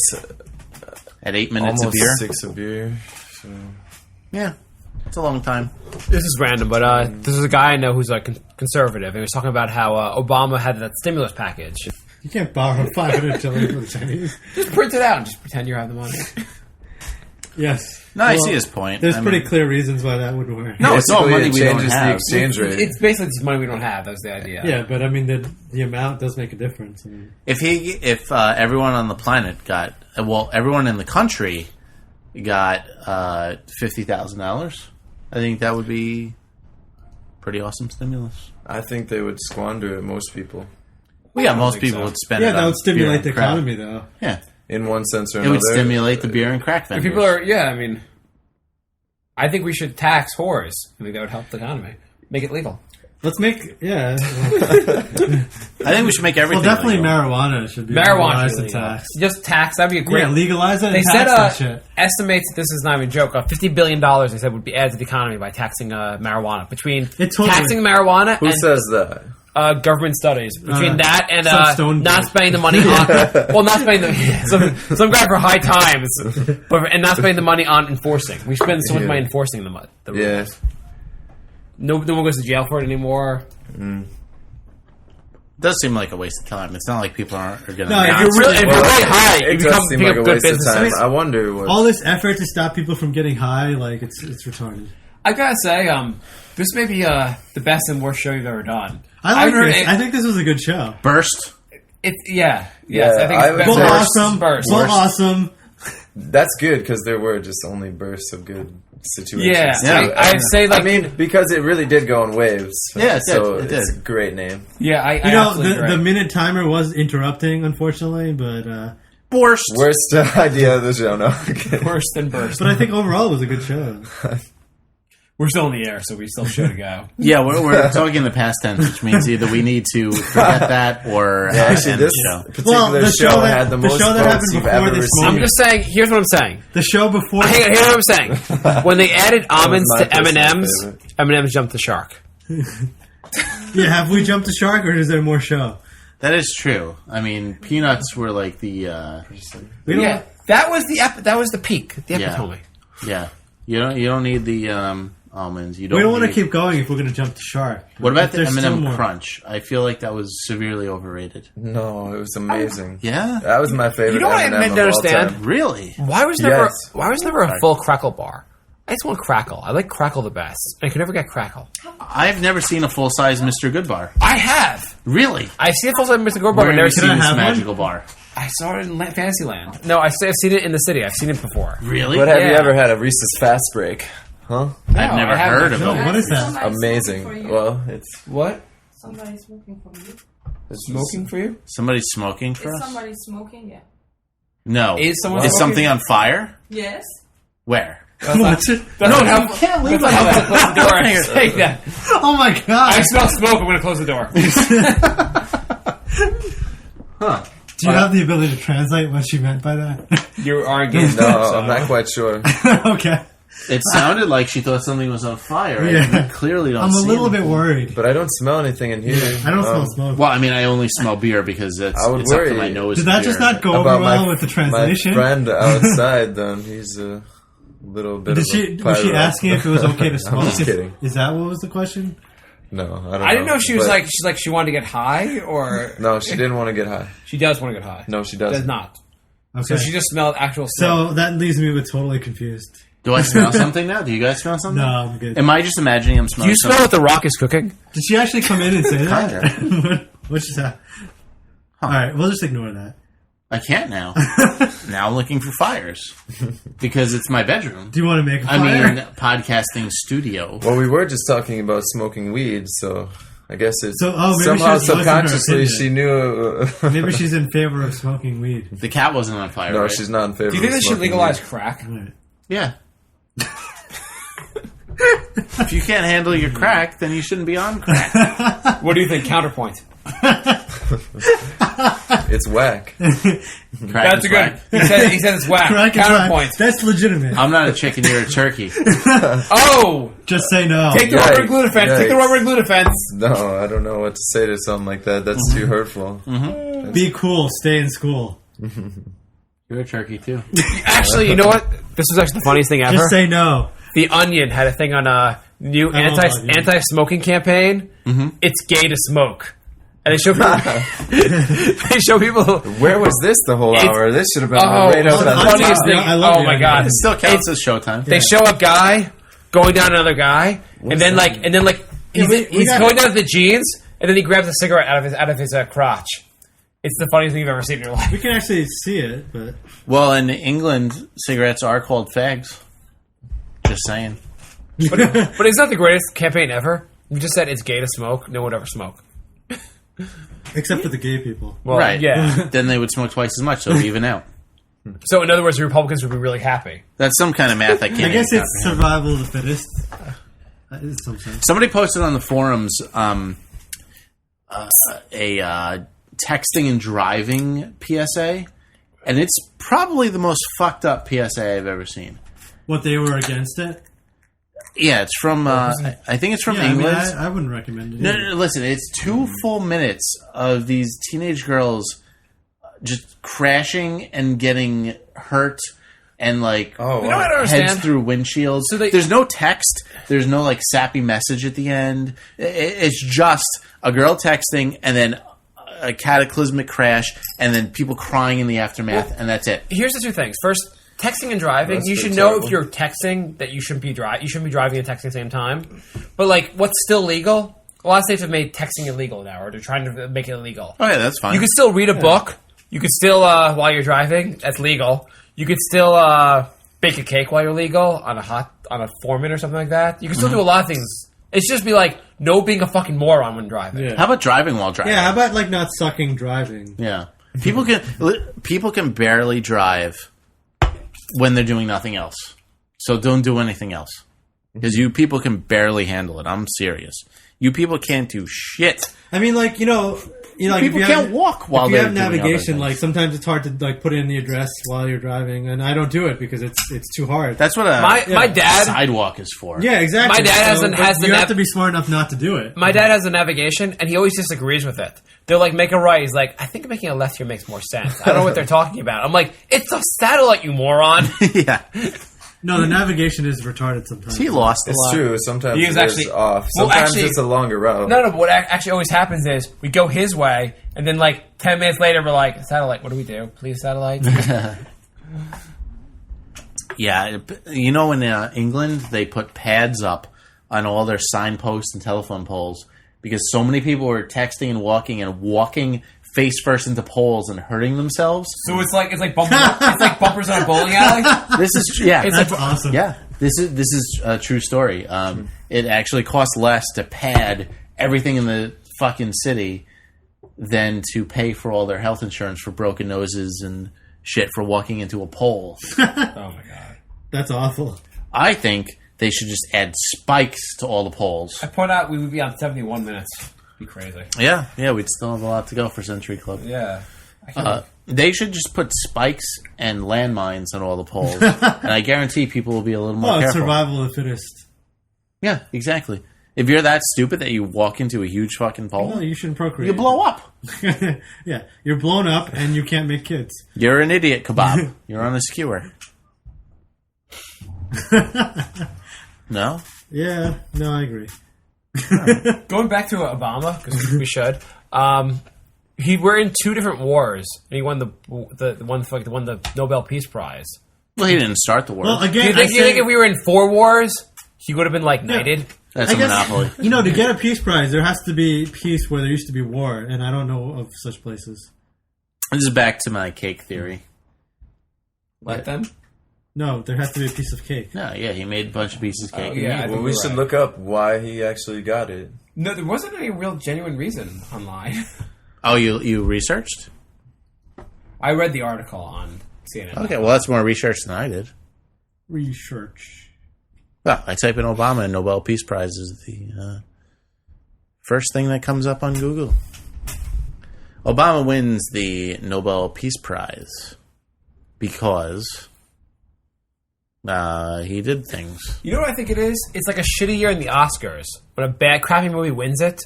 8 minutes Almost of beer. 6 of beer. So. Yeah, it's a long time. This is random, but this is a guy I know who's like conservative, and he was talking about how Obama had that stimulus package. You can't borrow $500 for the Chinese. Just print it out and just pretend you have the money. Yes. No, I Well, see his point. There's I pretty mean, clear reasons why that would work. No, it's all Basically, money it we don't changes the have. exchange rate. It's basically just money we don't have. That's the idea. Yeah, but I mean, the amount does make a difference. I mean, If everyone on the planet got everyone in the country got $50,000, I think that would be pretty awesome stimulus. I think they would squander it, most people. Well, yeah, most think people so. would spend it. yeah, that on would stimulate the beer and crap. economy, though. Yeah, In one sense or it another. would stimulate the beer and crack If vendors. people are, I mean, I think we should tax whores. I think that would help the economy. Make it legal. Let's make, yeah. I think we should make everything. Well, definitely legal. marijuana should be Marijuana legalized should and be legal. taxed. Just tax. That'd be a great. Yeah, legalize it and They said tax that shit. estimates. This is not even a joke. $50 billion. They said would be added to the economy by taxing marijuana. Between It totally- taxing marijuana Who and says that? government studies, between that and some stone not bitch. spending the money on not spending the some guy for high times, and not spending the money on enforcing. We spend so much Yeah. money enforcing the rules. Yeah. No one goes to jail for it anymore. It does seem like a waste of time. It's not like people are going to. No, If you're really high, It you does become seem pick like a up good waste of business. time. I wonder what. All this effort to stop people from getting high, like, it's retarded. I gotta say, this may be the best and worst show you've ever done. I like this. it- I think this was a good show. Burst. It's yes. Yeah, I think I it's would best Full say- worst. awesome. Burst. Full awesome. That's good because there were just only bursts of good situations. Yeah, too. I'd say like I mean, because it really did go in waves. Yeah, it did. So It it's did. a great name. yeah, I You know, absolutely agree. the minute timer was interrupting, unfortunately, but Worst. Worst idea of the show, no. Worse than burst. I think overall it was a good show. We're still in the air, so we still show to go. Yeah, we're talking in the past tense, which means either we need to forget that or Actually, end this the show. particular the show show that- had the the most show that votes happened you've before ever this received. I'm just saying. Here's what I'm saying. The show before. Here's what I'm saying. When they added almonds my to M&Ms, personal M&Ms jumped the shark. Yeah, have we jumped the shark or is there more show? That is true. I mean, peanuts were like the We don't. Yeah, that was the peak, the Yeah. epitome. yeah. You don't need the almonds. You don't. We don't want to need- keep going if we're going to jump the shark. What about the There's still M&M more. Crunch? I feel like that was severely overrated. No, it was amazing. Yeah, That was my favorite. You know what I M&M meant of to all understand? time. really. Why was Yes. never a full crackle bar? I just want crackle. I like crackle the best. I can never get crackle. I've never seen a full size Mr. Goodbar. I have. Really? I've seen a full size Mr. Goldbar. Where I've have never you seen seen I this have one? magical bar? I saw it in Fantasyland. No, I've seen it in the city. I've seen it before. Really? But have you Yeah. ever had a Reese's Fast Break? Huh? I've No, never I haven't heard of No, it. what is that? Somebody's Amazing. smoking for you. Well, it's What? Somebody's smoking for you. Smoking for you? Somebody's smoking for Is us? somebody smoking? Yeah. No. Is someone Is smoking? something on fire? Yes. Where? What's it? That's not how, can't leave that's not how to close the door. I say that. Oh my god! I smell smoke. I'm going to close the door. Huh. Do you have the ability to translate what she meant by that? You are engaged. no, I'm not quite sure. Okay, It sounded like she thought something was on fire. Yeah. I clearly don't I'm a see little anything. bit worried. But I don't smell anything in here. I don't smell smoke. Well, I mean, I only smell beer because it's I would up to worry. my nose. Did that beer. just not go over About well my, with the my translation? friend outside, then he's a little bit Did of she? a Was she pyro. asking if it was okay to smoke? I'm just kidding. Is that what was the question? No, I don't know. I didn't know if she was But- she wanted to get high or No, she didn't want to get high. she does want to get high. No, she does doesn't. not. Okay. So she just smelled actual smoke. So that leaves me with totally confused. Do I smell something now? Do you guys smell something? No, I'm good. Am I just imagining I'm Do smelling you smell something? what the Rock is cooking? Did she actually come in and say that? Kinda. What just happened? All right, we'll just ignore that. I can't now. Now I'm looking for fires because it's my bedroom. Do you want to make a I fire? mean, podcasting studio. Well, we were just talking about smoking weed, so I guess it So, oh, maybe somehow she was voicing her subconsciously opinion. she knew. Maybe she's in favor of smoking weed. The cat wasn't on fire. no, right? she's not in favor. Do you think of they should smoking legalize weed. crack? Yeah. If you can't handle your crack, then you shouldn't be on crack. What do you think? Counterpoint. It's whack. Crack That's is a good. whack. He said it's whack. Crack is Counterpoint. right. That's legitimate. I'm not a chicken, you're a turkey. Oh, Just say no. take the Yikes. rubber glue defense. Take the Yikes. rubber glue defense. No, I don't know what to say to something like that. That's too hurtful. Be cool. Stay in school. You're a turkey too. Actually, you know what? This was actually the funniest thing ever. Just say no. The Onion had a thing on a new I love Onion. anti-smoking campaign. It's gay to smoke, and they show people. they show people. Where was this the whole It's- hour? This should have been Oh, right it's up the at the funniest top. thing. I love Oh the my Onion. god! It still counts as showtime. They show a guy going down another guy, and then he's, we he's got going it. down to the jeans, and then he grabs a cigarette out of his crotch. It's the funniest thing you've ever seen in your life. We can actually see it, but Well, in England, cigarettes are called fags. Just saying. But it's not the greatest campaign ever. You just said it's gay to smoke. No one would ever smoke. except for the gay people. Well, Right. yeah. Then they would smoke twice as much, so it'd even out. So in other words, the Republicans would be really happy. That's some kind of math I can't I guess even it's comprehend. survival of the fittest. That is something. Somebody posted on the forums a texting and driving PSA, and it's probably the most fucked up PSA I've ever seen. What, they were against it? Yeah, it's from, I think it's from Yeah, I mean, England. I wouldn't recommend it. No, either. no, listen, it's 2 full minutes of these teenage girls just crashing and getting hurt and like Oh, You know what I don't heads understand? through windshields. So they- there's no text. There's no like sappy message at the end. It's just a girl texting and then a cataclysmic crash and then people crying in the aftermath, and that's it. Here's the two things. First, texting and driving. That's You should pretty know terrible. if you're texting that you shouldn't be driving. You shouldn't be driving and texting at the same time. But like, what's still legal? A lot of states have made texting illegal now, or they're trying to make it illegal. Oh yeah, that's fine. You can still read a book. You can still, while you're driving, that's legal. you could still bake a cake while you're legal on a foreman or something like that. You can still do a lot of things. It's just be like no being a fucking moron when driving. Yeah. How about driving while driving? Yeah, how about like not sucking driving? Yeah. People can barely drive when they're doing nothing else. So don't do anything else. Because you people can barely handle it. I'm serious. You people can't do shit. I mean, like, like People can't walk while if you they're have doing other navigation. things. Like sometimes it's hard to like put in the address while you're driving, and I don't do it because it's too hard. That's what My dad. sidewalk is for. Yeah, exactly. My dad you have to be smart enough not to do it. My dad has a navigation, and he always disagrees with it. They're like, make a right. He's like, I think making a left here makes more sense. I don't know what they're talking about. I'm like, it's a satellite, you moron. Yeah. No, the navigation is retarded sometimes. He lost a It's lot. true. Sometimes He is it actually- is off. well, Sometimes actually- it's a longer route. No, but what actually always happens is we go his way, and then like 10 minutes later, we're like, satellite, what do we do? Please, satellite. Yeah. You know, in England, they put pads up on all their signposts and telephone poles because so many people were texting and walking face first into poles and hurting themselves. So it's like bumpers on a bowling alley. This is yeah. It's That's like, awesome. Yeah, this is a true story. It actually costs less to pad everything in the fucking city than to pay for all their health insurance for broken noses and shit for walking into a pole. oh my god. That's awful. I think they should just add spikes to all the poles. I point out we would be on 71 minutes. Be crazy. Yeah, we'd still have a lot to go for Century Club. Yeah. I can't They should just put spikes and landmines on all the poles, and I guarantee people will be a little more It's careful. survival of the fittest. Yeah, exactly. If you're that stupid that you walk into a huge fucking pole, No, you shouldn't procreate. you blow up. Yeah, you're blown up and you can't make kids. You're an idiot, kebab. You're on a skewer. No? Yeah, no, I agree. Going back to Obama, because we should. We're in two different wars, and he won the Nobel Peace Prize. Well, he didn't start the war. Well, Do again, you think if we were in 4 wars, he would have been like knighted? That's a monopoly. To get a peace prize, there has to be peace where there used to be war, and I don't know of such places. This is back to my cake theory. Let them. No, there has to be a piece of cake. No, yeah, he made a bunch of pieces of cake. Oh, yeah. I Well, think we you're should right. look up why he actually got it. No, there wasn't any real genuine reason online. Oh, you researched? I read the article on CNN. Okay, well, that's more research than I did. Research. Well, I type in Obama and Nobel Peace Prize is the first thing that comes up on Google. Obama wins the Nobel Peace Prize because he did things. You know what I think it is? It's like a shitty year in the Oscars when a bad, crappy movie wins it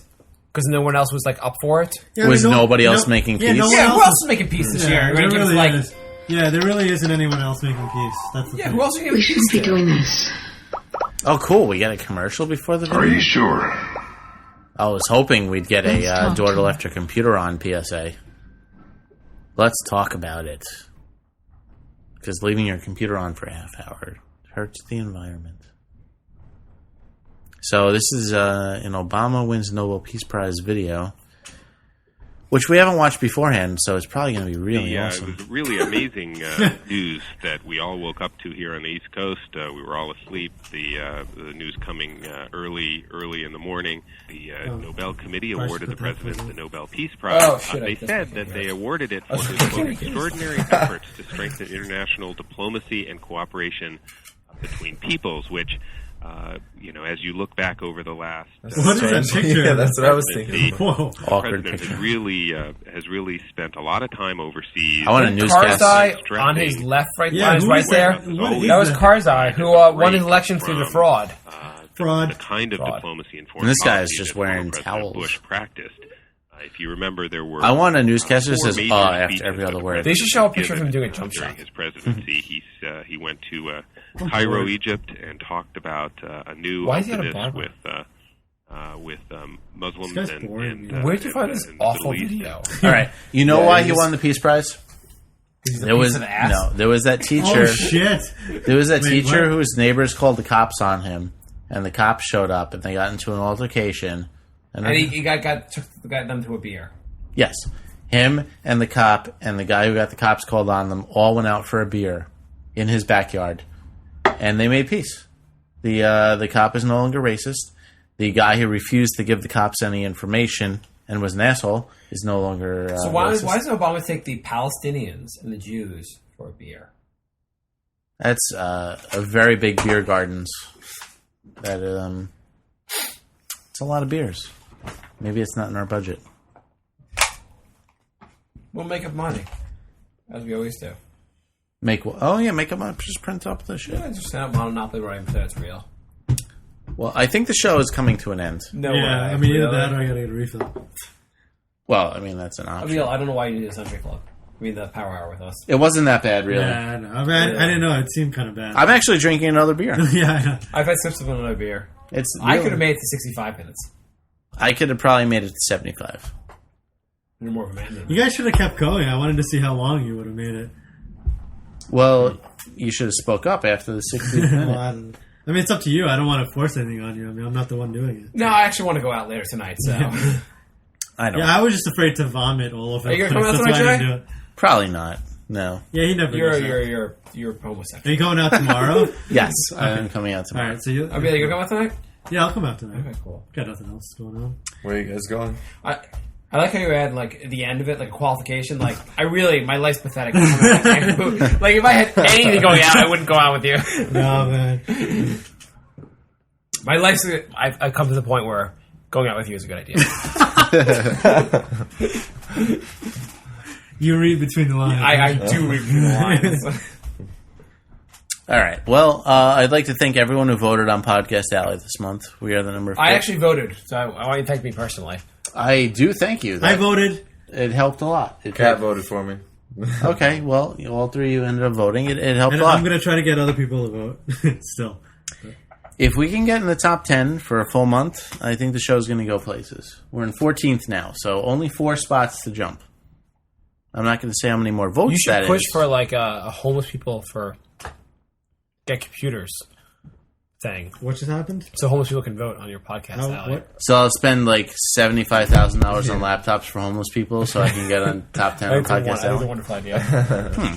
because no one else was like up for it. Yeah, Was nobody else making peace? No one Yeah, who else else is making peace this year? Yeah, You're there gonna give us, really like, is. Yeah, there really isn't anyone else making peace. That's the yeah, thing. who else are you We giving shouldn't peace be to? doing this. Oh, cool. We get a commercial before the video? Are you sure? I was hoping we'd get Let's a talk daughter to left her computer on PSA. Let's talk about it. Because leaving your computer on for a half hour hurts the environment. So this is an Obama wins Nobel Peace Prize video, which we haven't watched beforehand, so it's probably going to be really awesome. It was really amazing news that we all woke up to here on the East Coast. We were all asleep. The news coming early in the morning. The Nobel Committee awarded the president the Nobel Peace Prize. Oh, shit, I They just said fucking that read they it. awarded it for his quote, extraordinary efforts to strengthen international diplomacy and cooperation between peoples, which, as you look back over the last... What is that picture? Yeah, that's what I was presidency, thinking. Whoa. the Awkward president picture. has really spent a lot of time overseas. I want a newscast. Karzai on his left, Yeah, on his who right is there. that? What is That was that? Karzai, who won his election through the fraud. Fraud. The kind of Fraud. diplomacy and foreign And this guy is policy just that former wearing President towels. Bush practiced. If you remember, there were. I want a newscaster that four says, major after speeches every that other the word. They should show a president picture of him given, doing a jump during shot. his presidency. He went to Cairo, Egypt, and talked about a new Why is he at a openness barber? with Muslims This guy's and, boring. and Where'd you find this and the awful Middle East. video? All right. You know Yeah, why he he's- won the Peace Prize? He's a There piece was of ass. no. There was that teacher. Oh, shit. There was that Wait, teacher what? whose neighbors called the cops on him, and the cops showed up, and they got into an altercation. And he got them to a beer. yes, him and the cop and the guy who got the cops called on them all went out for a beer, in his backyard, and they made peace. The cop is no longer racist. The guy who refused to give the cops any information and was an asshole is no longer So why racist. does Obama take the Palestinians and the Jews for a beer? That's a very big beer gardens. That it's a lot of beers. Maybe it's not in our budget. We'll make up money, as we always do. Make up. Just print up the shit. Yeah, just set up Monopoly where I say it's real. Well, I think the show is coming to an end. No Yeah, way. I mean, either Really? that or I gotta get a refill. Well, I mean that's an option. I don't know why you need a Century Club. I mean, the Power Hour with us. It wasn't that bad, really. Yeah, I know. I mean, I didn't know. It seemed kind of bad. I'm actually drinking another beer. Yeah, I know. I've had sips of another beer. I could have made it to 65 minutes. I could have probably made it to 75. You're more of a man than me. You guys should have kept going. I wanted to see how long you would have made it. Well, you should have spoke up after the 60th Well, minute. I mean, it's up to you. I don't want to force anything on you. I mean, I'm not the one doing it. No, I actually want to go out later tonight, so... I don't. Yeah, I was just afraid to vomit all over Are you the gonna place. come out That's why I tonight, didn't do it. Probably not. No. Yeah, he never does that. You're Are homosexual. you going out tomorrow? Yes, I'm coming out All tomorrow. right, so you... I'll be like, you come out tonight? Yeah, I'll come out tonight. Okay, cool. Got nothing else going on. Where are you guys going? I like how you add, like, at the end of it, like, a qualification. Like, my life's pathetic. Like, if I had anything going out, I wouldn't go out with you. No, man. My life's... I've come to the point where going out with you is a good idea. You read between the lines. I do read between the lines. All right. Well, I'd like to thank everyone who voted on Podcast Alley this month. We are the number 5. I actually voted, so I want you to thank me personally. I do thank you. I voted. It helped a lot. Kat voted for me. Okay. Well, all three of you ended up voting. It helped And a lot. I'm going to try to get other people to vote. Still. If we can get in the top 10 for a full month, I think the show's going to go places. We're in 14th now, so only 4 spots to jump. I'm not going to say how many more votes You should that push is. for, like, a homeless people for get computers thing. What just happened? So homeless people can vote on your podcast alley. What? So I'll spend like $75,000 on laptops for homeless people so I can get on top 10 on Podcast That's a Alley. wonderful idea.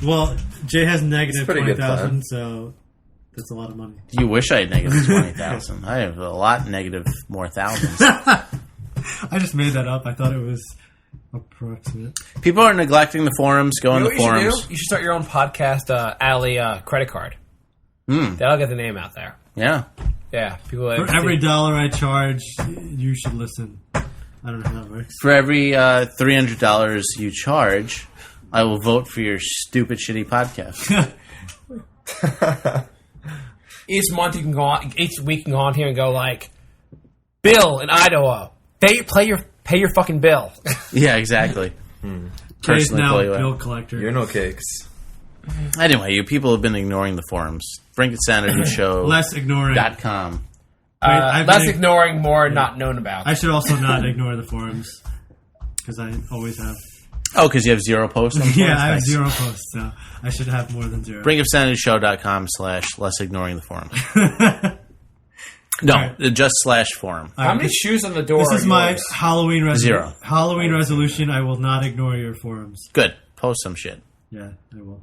Well, Jay has negative pretty good 20,000, plan. so that's a lot of money. You wish I had negative 20,000. I have a lot negative more thousands. I just made that up. I thought it was approximate. People are neglecting the forums. Go You on know the what you should forums. do? You should start your own podcast alley credit card. That'll get the name out there. Yeah. Yeah, people. For every dollar I charge, you should listen. I don't know how that works. For every $300 you charge, I will vote for your stupid, shitty podcast. Each month you can go on. Each week you can go on here and go like, Bill in Idaho, pay your fucking bill. Yeah, exactly. Jay's Personally now pull you bill out. collector. You're no cakes. Anyway, you people have been ignoring the forums. Brink and Sanity Show. Less ignoring. .com. I've Less been- ignoring, more not known about. I should also not ignore the forums because I always have. Oh, because you have 0 posts on the Yeah, forums? I have Nice. 0 posts, so I should have more than 0. BrinkofSanityShow.com/less ignoring the forums. No, just /forum. How many shoes on the door? This is are my yours? Halloween 0. Halloween resolution. I will not ignore your forums. Good. Post some shit. Yeah, I will.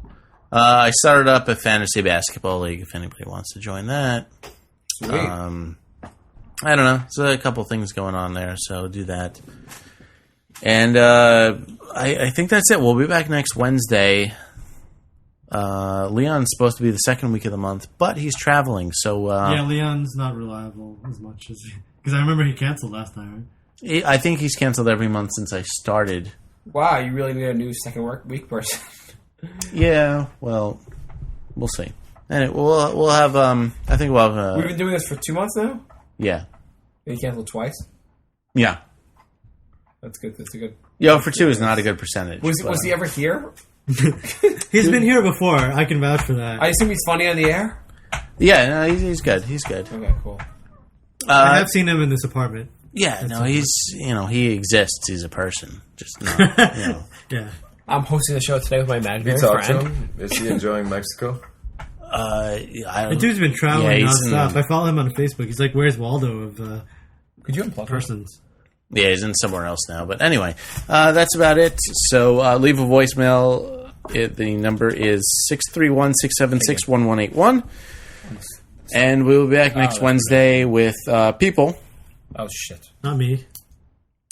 I started up a fantasy basketball league if anybody wants to join that. Sweet. I don't know. There's a couple things going on there, so do that. And I think that's it. We'll be back next Wednesday. Leon's supposed to be the second week of the month, but he's traveling, so... Yeah, Leon's not reliable as much as... Because I remember he canceled last time, right? I think he's canceled every month since I started. Wow, you really need a new second work week person. Yeah, well, we'll see. And we'll have... I think we'll have... We've been doing this for 2 months now. yeah. And you canceled twice. Yeah. That's good. That's a good. Yo, for 2 is not a good percentage. Was but- he ever here? He's been here before. I can vouch for that. I assume he's funny on the air. Yeah, no, he's good. He's good. Okay, cool. I have seen him in this apartment. Yeah, no, he's, he exists. He's a person. Just not, Yeah. I'm hosting the show today with my You imaginary talk to friend. him? Is he enjoying Mexico? I The don't, dude's been traveling Yeah, he's nonstop. in- I follow him on Facebook. He's like, "Where's Waldo?" of Could you unplug her? persons. yeah, he's in somewhere else now. But anyway, that's about it. So leave a voicemail The number is 631-676-1181. And we'll be back next Wednesday with people. Oh, shit. Not me.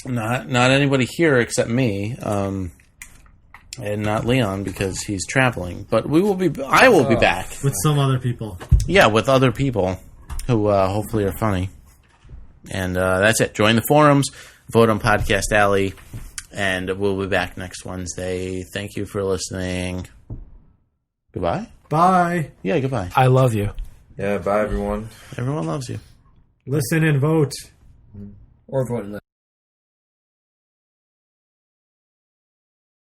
Not anybody here except me. And not Leon because he's traveling. But I will be back. With some other people. Yeah, with other people who hopefully are funny. And that's it. Join the forums, vote on Podcast Alley, and we'll be back next Wednesday. Thank you for listening. Goodbye? Bye. Yeah, goodbye. I love you. Yeah, bye everyone. Everyone loves you. Listen and vote. Or vote in the